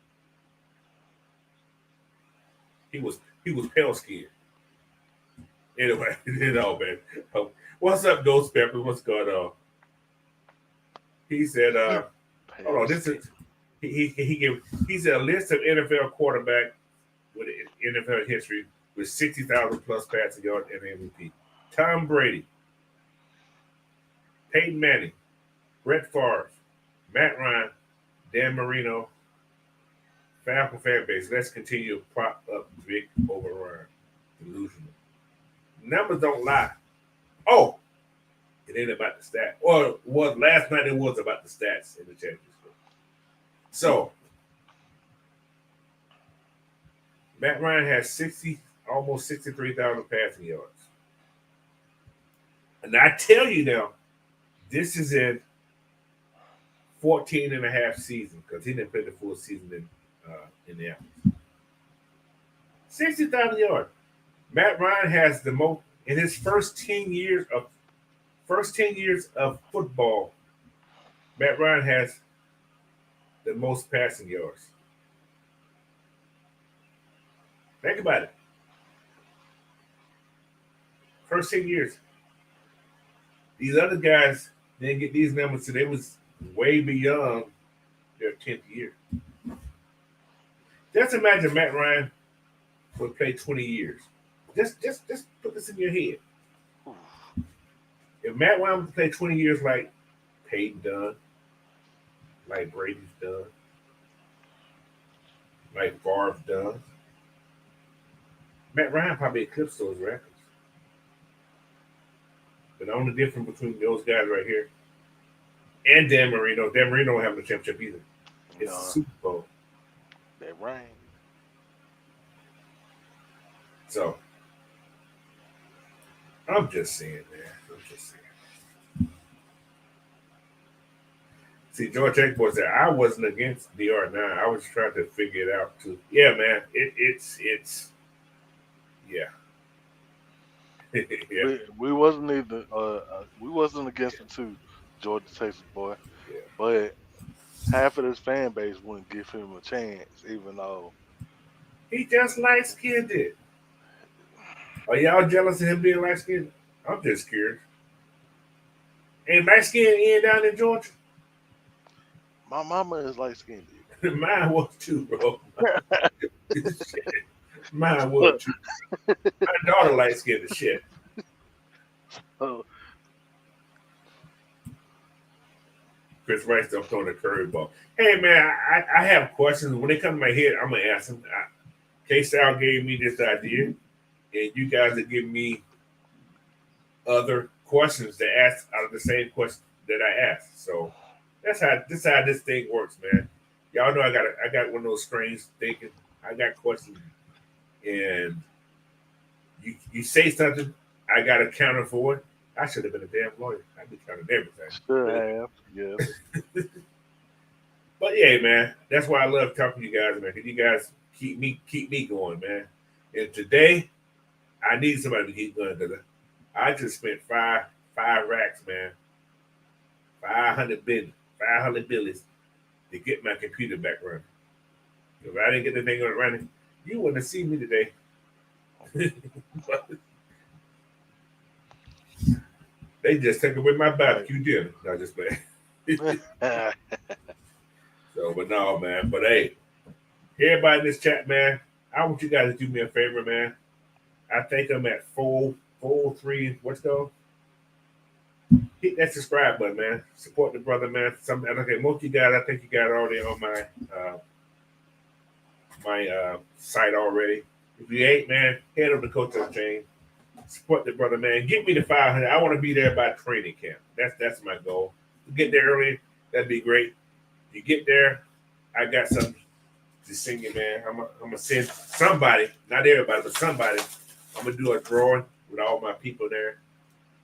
He was pale skinned. Anyway, man. What's up, Ghost Pepper? What's going on? He said, hold on, this is he said a list of NFL quarterback with NFL history with 60,000 plus passing yards and MVP. Tom Brady, Peyton Manning, Brett Favre, Matt Ryan, Dan Marino, Falcon fan base. Let's continue to prop up Vic over Ryan. Delusional. Numbers don't lie. Oh, it ain't about the stats. Or last night it was about the stats in the championship. So Matt Ryan has almost 63,000 passing yards. And I tell you now, this is in 14 and a half season because he didn't play the full season in the Apples. 60,000 yards. Matt Ryan has the most in his first 10 years of football. Matt Ryan has the most passing yards. Think about it. First 10 years. These other guys didn't get these numbers until they was way beyond their 10th year. Just imagine Matt Ryan would play 20 years. Just put this in your head. If Matt Ryan would play 20 years like Peyton done, like Brady's done, like Favre done, Matt Ryan probably eclipsed those records. But the only difference between those guys right here and Dan Marino don't have the championship either. It's the Super Bowl. That rain. So, I'm just saying, man. I'm just saying. See, George Ekborn said, I wasn't against DR9. I was trying to figure it out, too. Yeah, man. It's yeah. Yeah. We wasn't either. We wasn't against it too, Georgia Texas boy. Yeah. But half of this fan base wouldn't give him a chance, even though He just light-skinned it. Are y'all jealous of him being light-skinned? I'm just curious. Ain't light-skinned in down in Georgia? my mama is light skinned. Mine was too, bro. Mine was too. My daughter light-skinned as shit. Oh, Chris Rice still throwing a curveball. Hey, man, I have questions. When they come to my head, I'm going to ask them. K-Sal gave me this idea, and you guys are giving me other questions to ask out of the same question that I asked. So that's how this thing works, man. Y'all know I got one of those strange thinking. I got questions, and you say something, I got to counter for it. I should have been a damn lawyer. I'd be counting everything. should have, yes. But yeah, man, that's why I love talking to you guys, man. Because you guys keep me going, man. And today, I need somebody to keep going because I just spent five racks, man, 500 billies to get my computer back running. If I didn't get the thing running, you wouldn't have seen me today. They just took away my barbecue dinner. No, just playing. So, but no, man. But hey, everybody in this chat, man, I want you guys to do me a favor, man. I think I'm at 403. What's going? Hit that subscribe button, man. Support the brother, man. Okay, most of you guys, I think you got it already on my site already. If you ain't, man, head over to Coach Chain. Support the brother, man. Get me to 500. I want to be there by training camp. That's my goal. Get there early. That'd be great. You get there, I got something to sing you, man. I'm gonna send somebody, not everybody, but somebody. I'm gonna do a drawing with all my people there,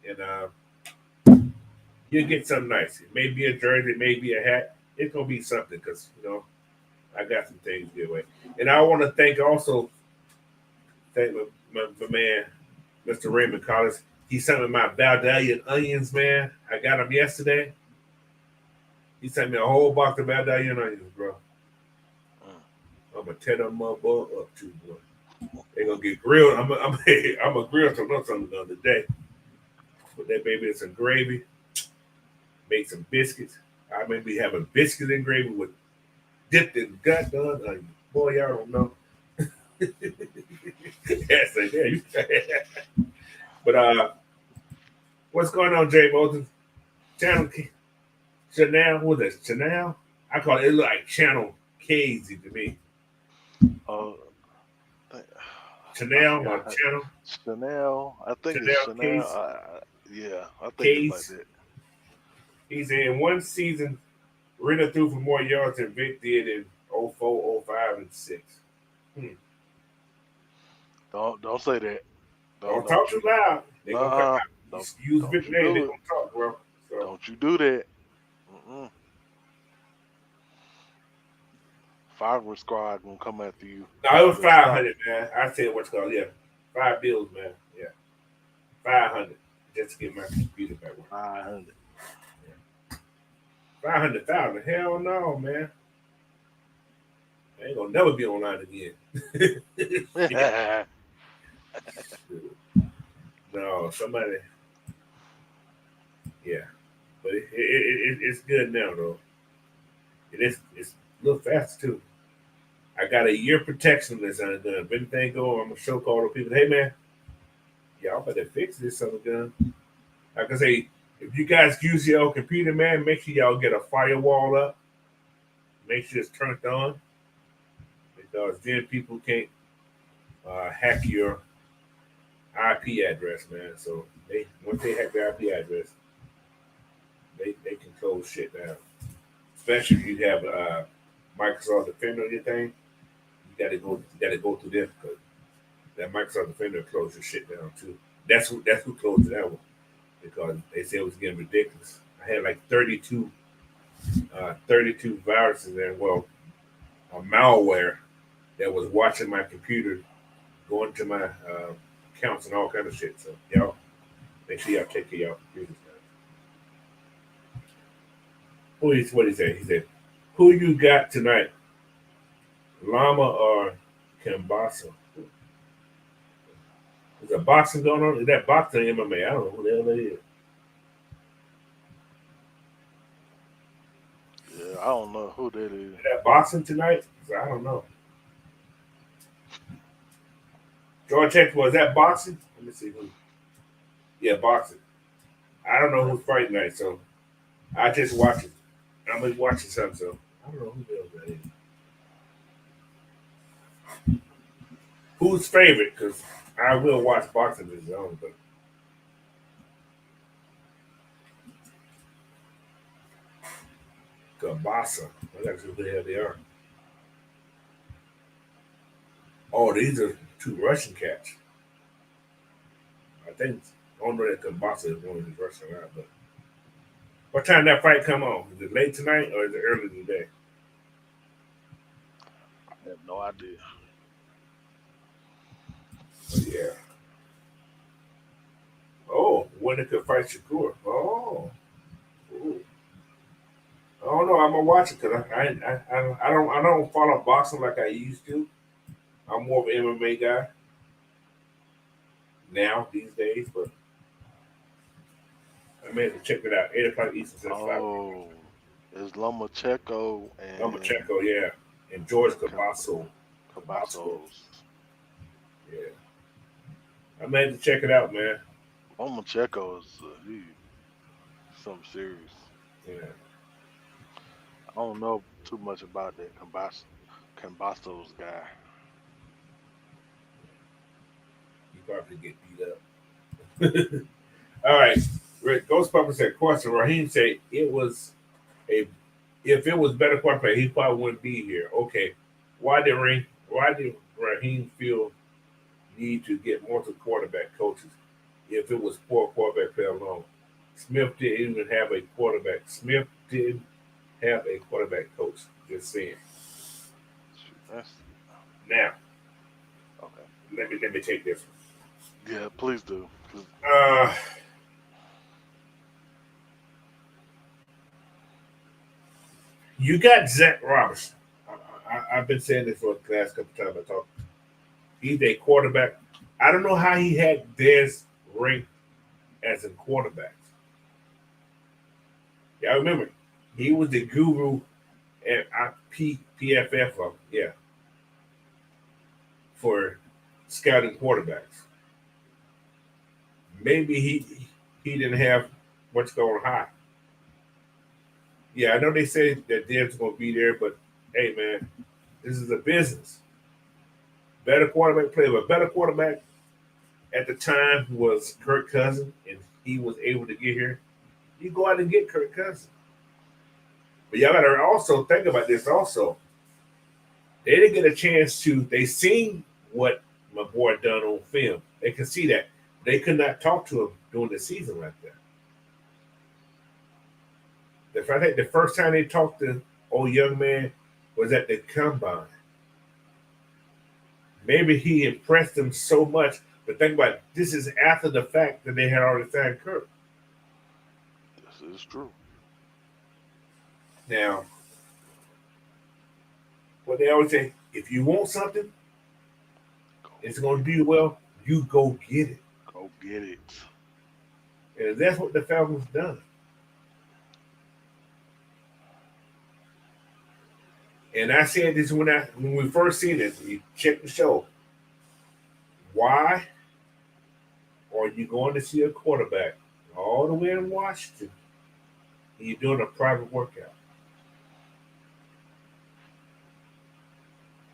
and you'll get something nice. It may be a jersey, it may be a hat. It's gonna be something because I got some things to give away. And I want to thank my man, Mr. Raymond Collins. He sent me my Valdalian onions, man. I got them yesterday. He sent me a whole box of Valdalian onions, bro. I'm gonna tear them up too, boy. They're gonna get grilled. I'm a grill something the other day. Put that baby in some gravy. Make some biscuits. I may be having biscuits and gravy with dipped in goddamn onions. Boy, y'all don't know. Yes, yeah. But what's going on, Jay Moses? Chanel, what is it? Chanel? I call it look like Channel Casey to me. Chanel or Channel? Chanel. I think Chanel it's Chanel. Yeah, I think it's like that. He's in one season Ritter threw for more yards than Vic did in 04, 05, and 6. Don't say that. Don't talk too loud. They're going to come out. Use Vic you name. do They're it. going to talk, bro. So. Don't you do that. Fireworks squad gonna come after you. No, it was 500, man. I said what's called, yeah. 5 bills, man. Yeah. 500. Just to get my computer back. 500. 500,000. Hell no, man. I ain't gonna never be online again. No, somebody. Yeah, but it's good now though. It's a little faster too. I got a year protection that's on the gun. If anything go, I'm gonna show call the people. Hey man, y'all better fix this on the gun. Like I say, if you guys use your computer, man, make sure y'all get a firewall up. Make sure it's turned on because then people can't hack your IP address, man. So once they hack their IP address, they can close shit down. Especially if you have Microsoft Defender on your thing, you gotta go through them because that Microsoft Defender closed your shit down too. That's who closed it down because they said it was getting ridiculous. I had like 32 viruses there. Well, a malware that was watching my computer, going to my accounts and all kind of shit. So y'all make sure y'all take care of y'all computers. What did he say? He said, "Who you got tonight, Llama or Kambasa?" Is there boxing going on? Is that boxing or MMA? I don't know who the hell that is. Yeah, I don't know who that is. Is that boxing tonight? I don't know. George Tech, was that boxing? Let me see who. Yeah, boxing. I don't know who's fighting tonight, so I just watch it. I'm just watching something, so I don't know who the hell that is. Who's favorite? Because I will watch boxing this zone, but Gabasa. I gotta see who the hell they are. Oh, these are 2 Russian cats. I think I don't know that Gabasa is one of these Russian guys, but what time that fight come on? Is it late tonight or is it early today? I have no idea. But yeah. Oh, winner could fight Shakur. Oh. Ooh. I don't know. I'm gonna watch it because I don't follow boxing like I used to. I'm more of an MMA guy now these days, but I may have to check it out. 8 o'clock Eastern. Oh, it's Lomachenko and Lomachenko, yeah, and George Cabasso. Cabassos. Yeah, I may have to check it out, man. Lomachenko is something serious. Yeah, I don't know too much about that Cabassos guy. you probably get beat up. All right, Ghost Papa said, question. Raheem said if it was better quarterback, he probably wouldn't be here. Okay, why did Raheem feel need to get multiple quarterback coaches if it was poor quarterback play alone? Smith didn't even have a quarterback. Smith didn't have a quarterback coach. Just saying. Now, Okay. let me take this one. Yeah, please do. You got Zach Robinson. I've been saying this for the last couple times I talked. He's a quarterback. I don't know how he had Dez ranked as a quarterback. Yeah, I remember. He was the guru at PFF, for scouting quarterbacks. Maybe he didn't have what's going high. Yeah, I know they say that Deb's going to be there, but hey, man, this is a business. Better quarterback play, but better quarterback at the time was Kirk Cousins, and he was able to get here. You go out and get Kirk Cousins. But y'all gotta also think about this also. They didn't get a chance to, they seen what my boy done on film. They could see that. They could not talk to him during the season like that. I think the first time they talked to old young man was at the combine. Maybe he impressed them so much, but think about it, this is after the fact that they had already signed Kirk. This is true. Now, what they always say, if you want something, it's going to do you well, you go get it. Go get it. And that's what the Falcons done. And I said this when we first seen it, you check the show. Why are you going to see a quarterback all the way in Washington and you're doing a private workout?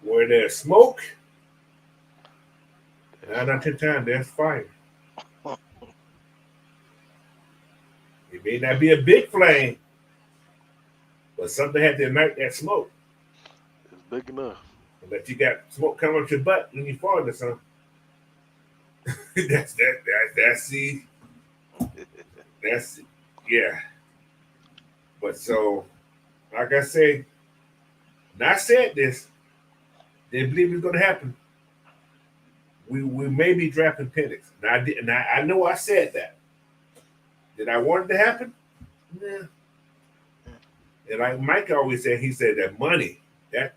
Where there's smoke, 9 out of 10 times there's fire. It may not be a big flame, but something had to ignite that smoke. It's big enough. And that you got smoke coming up your butt when you fall into something. that's yeah. But so, like I say, and I said this, didn't believe it was gonna happen. We may be drafting Penix. And I did, and I know I said that. Did I want it to happen? Yeah. And like Mike always said, he said that money, that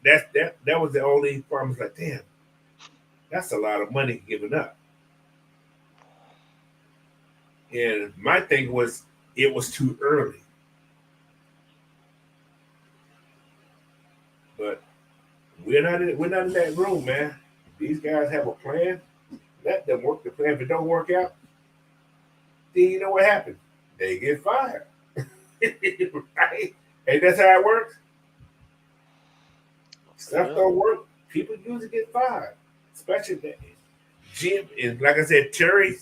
was the only problem. It's like, damn, that's a lot of money given up. And my thing was, it was too early. But we're not in that room, man. These guys have a plan. Let them work the plan. If it don't work out, then you know what happened. They get fired. Right? And that's how it works. Stuff don't work. People usually get fired. Especially that Jim, and like I said, Terry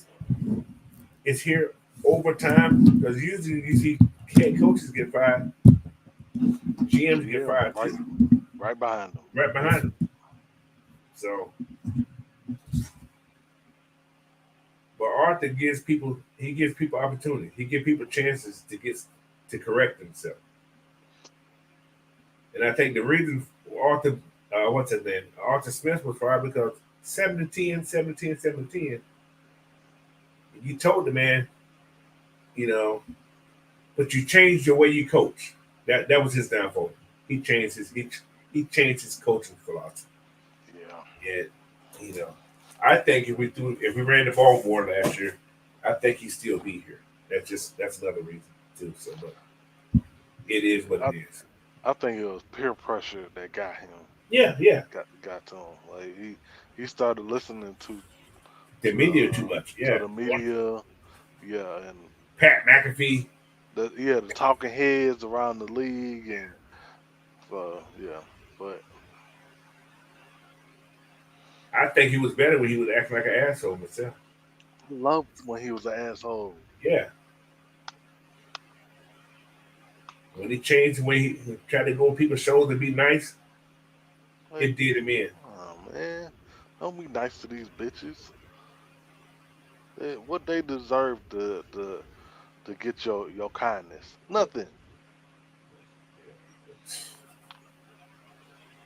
is here overtime because usually you see head coaches get fired. GMs get fired too. Right behind them. Right behind them. So, but Arthur gives people opportunity. He gives people chances to correct themselves. And I think the reason Arthur, what's his name? Arthur Smith was fired because 7-10, 7-10, 7-10. You told the man, but you changed your way you coach. That was his downfall. He changed his coaching philosophy. Yeah. And I think if we ran the ball more last year, I think he'd still be here. That's another reason too. So, but it is what it is. I think it was peer pressure that got him. Yeah. Got to him. Like he started listening to the media too much. Yeah. To the media. Yeah, and Pat McAfee. The talking heads around the league, and but I think he was better when he was acting like an asshole himself. I loved when he was an asshole. Yeah. When he changed, when he tried to go on people's shows and be nice, it did him in. Oh man, don't be nice to these bitches. What they deserve to get your kindness? Nothing.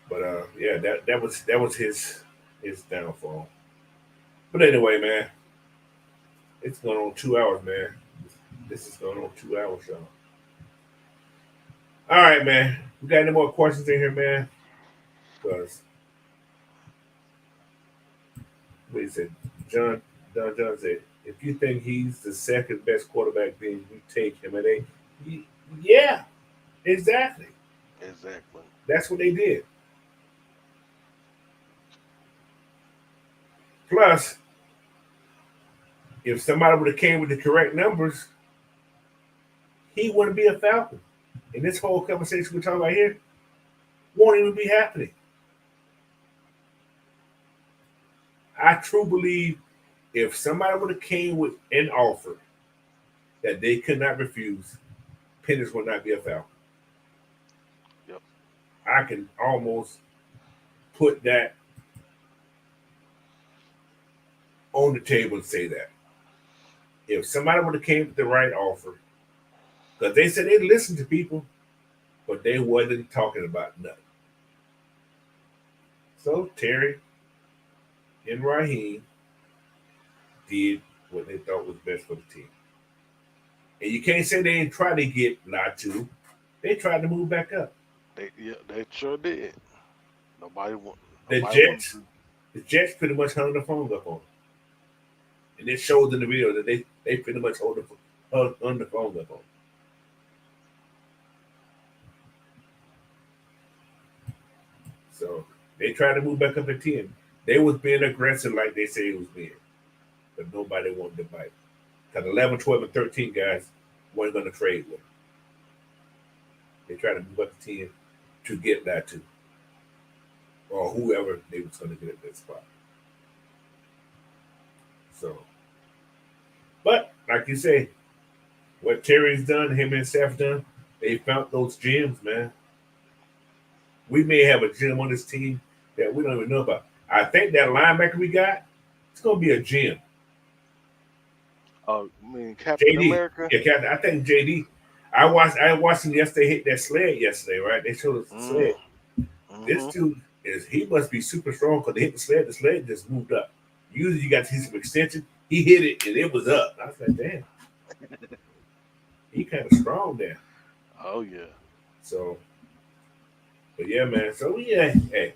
But that was his downfall. But anyway, man, it's going on 2 hours, man. This is going on 2 hours, y'all. All right, man. We got any more questions in here, man? Because what he said, John said, if you think he's the second best quarterback, then you take him at 8. Yeah, exactly. Exactly. That's what they did. Plus, if somebody would have came with the correct numbers, he wouldn't be a Falcon. And this whole conversation we're talking about here won't even be happening. I truly believe if somebody would have came with an offer that they could not refuse, Penix would not be a Falcon. I can almost put that on the table and say that if somebody would have came with the right offer, because they said they listened to people, but they wasn't talking about nothing. So Terry and Raheem did what they thought was best for the team. And you can't say they didn't try to get Latu. They tried to move back up. They sure did. Nobody want. The Nobody wanted Jets, to. the Jets pretty much hung the phones up on them. And it shows in the video that they pretty much hung the phones up on them. So they tried to move back up at 10. They was being aggressive like they said it was being. But nobody wanted to bite. Because 11, 12, and 13 guys weren't going to trade with them. They tried to move up to 10 to get that to. Or whoever they was going to get at that spot. So, but like you say, what Terry's done, him and Seth done, they found those gems, man. We may have a gem on this team that we don't even know about. I think that linebacker we got, it's going to be a gem. Oh, I mean Captain JD. America. Yeah, Captain. I think JD. I watched him yesterday hit that sled yesterday, right? They showed us the sled. This dude he must be super strong because they hit the sled just moved up. Usually you got to see some extension. He hit it and it was up. I was like, damn. He kind of strong there. Oh yeah. So, but yeah, man. So yeah, hey.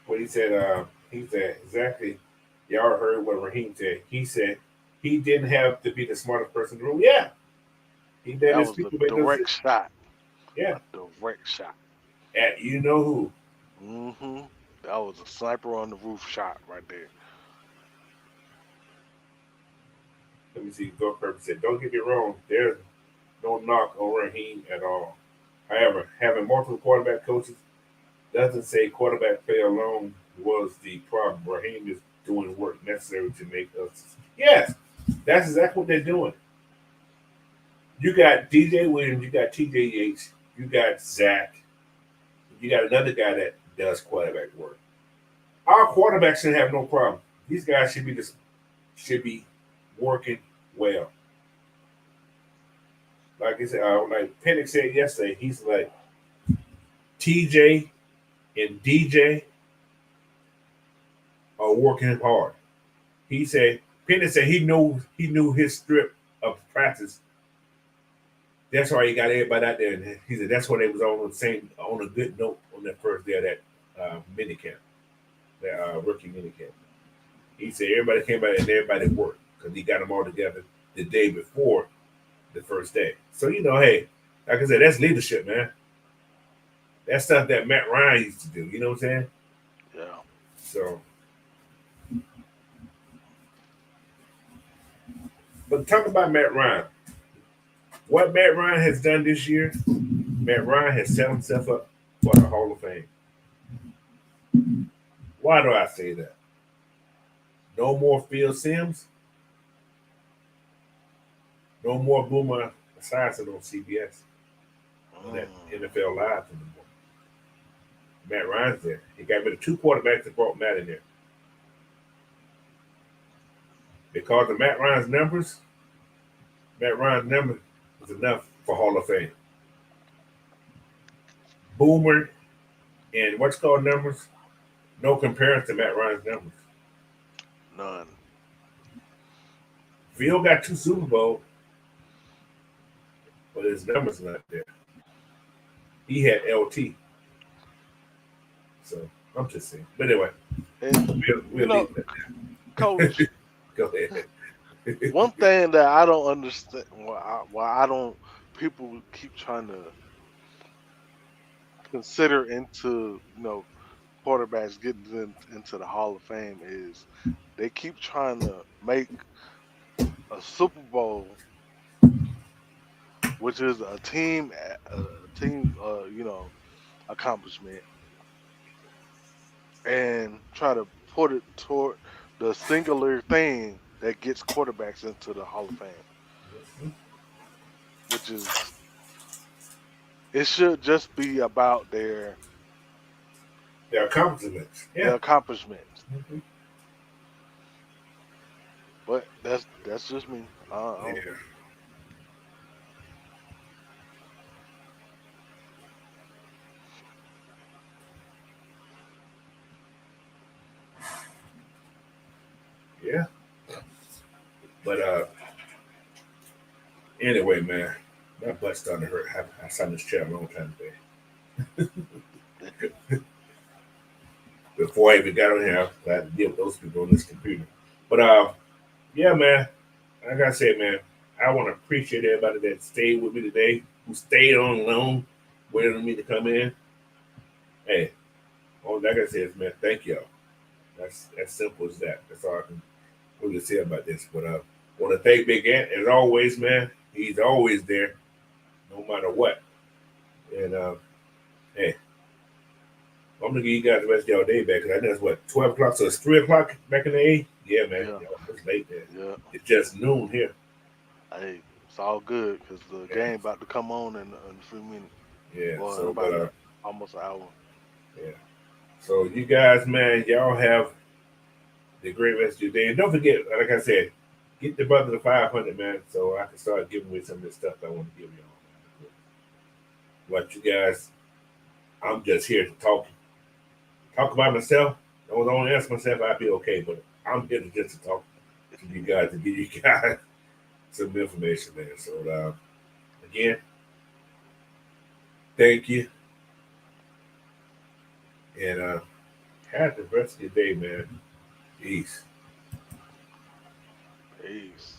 What he said exactly. Y'all heard what Raheem said. He said he didn't have to be the smartest person in the room. Yeah, he did. That His was people the made those direct shot. yeah, A direct shot. at you know who. That was a sniper on the roof shot right there. Let me see. Go Purpose said, "Don't get me wrong. There's no knock on Raheem at all. However, having multiple quarterback coaches doesn't say quarterback play alone was the problem. Raheem is doing work necessary to make us. Yes, that's exactly what they're doing. You got DJ Williams, you got TJ Yates, you got Zach, you got another guy that does quarterback work. Our quarterbacks should have no problem. These guys should be working well. Like I said, like Pennick said yesterday, he's like TJ and DJ are working hard. He said Pennick said he knew his strip of practice. That's why he got everybody out there, and he said that's why they was on a good note on that first day of that mini camp, that rookie mini camp. He said everybody came out and everybody worked because he got them all together the day before the first day. So hey, like I said, that's leadership, man. That's stuff that Matt Ryan used to do. You know what I'm saying? Yeah. So, but talk about Matt Ryan. What Matt Ryan has done this year, Matt Ryan has set himself up for the Hall of Fame. Why do I say that? No more Phil Simms. No more Boomer Esiason on CBS. On that NFL Live anymore. Matt Ryan's there. He got rid of 2 quarterbacks that brought Matt in there. Because of Matt Ryan's numbers is enough for Hall of Fame. Boomer and what's called numbers, no comparison to Matt Ryan's numbers. None. Phil got 2 Super Bowls, but his numbers not there. He had LT. So I'm just saying. But anyway, we'll leave that there. Coach. Go ahead. One thing that I don't understand, why I don't, people keep trying to consider into quarterbacks getting into the Hall of Fame is they keep trying to make a Super Bowl, which is a team accomplishment, and try to put it toward the singular thing that gets quarterbacks into the Hall of Fame, which is it should just be about their accomplishments. Yeah. accomplishments. Mhm. But that's just me. Yeah. Yeah. But anyway, man, my butt's starting to hurt. I sat in this chair a long time today. Before I even got on here, I had to deal with those people on this computer. But yeah, man, like I said, man, I want to appreciate everybody that stayed with me today, who stayed on loan, waiting on me to come in. Hey, all like I said, man, thank y'all. That's as simple as that. That's all I can really say about this. But want to thank Big Ant as always, man. He's always there, no matter what. And hey, I'm gonna give you guys the rest of y'all day back because I know it's what 12 o'clock, so it's 3 o'clock back in the A. Yeah, man, Yeah. it's late there. Yeah. It's just noon here. Hey, it's all good because the Yeah, game about to come on in a few minutes. yeah. Well, in So, but about almost an hour. yeah. So you guys, man, y'all have the great rest of your day, and don't forget, like I said, get the brother to 500, man, so I can start giving away some of this stuff I want to give y'all. But you guys, I'm just here to talk about myself. I was only ask myself I'd be okay, but I'm here to just to talk to you guys to give you guys some information, man. So again, thank you, and have the rest of your day, man. Peace. Peace.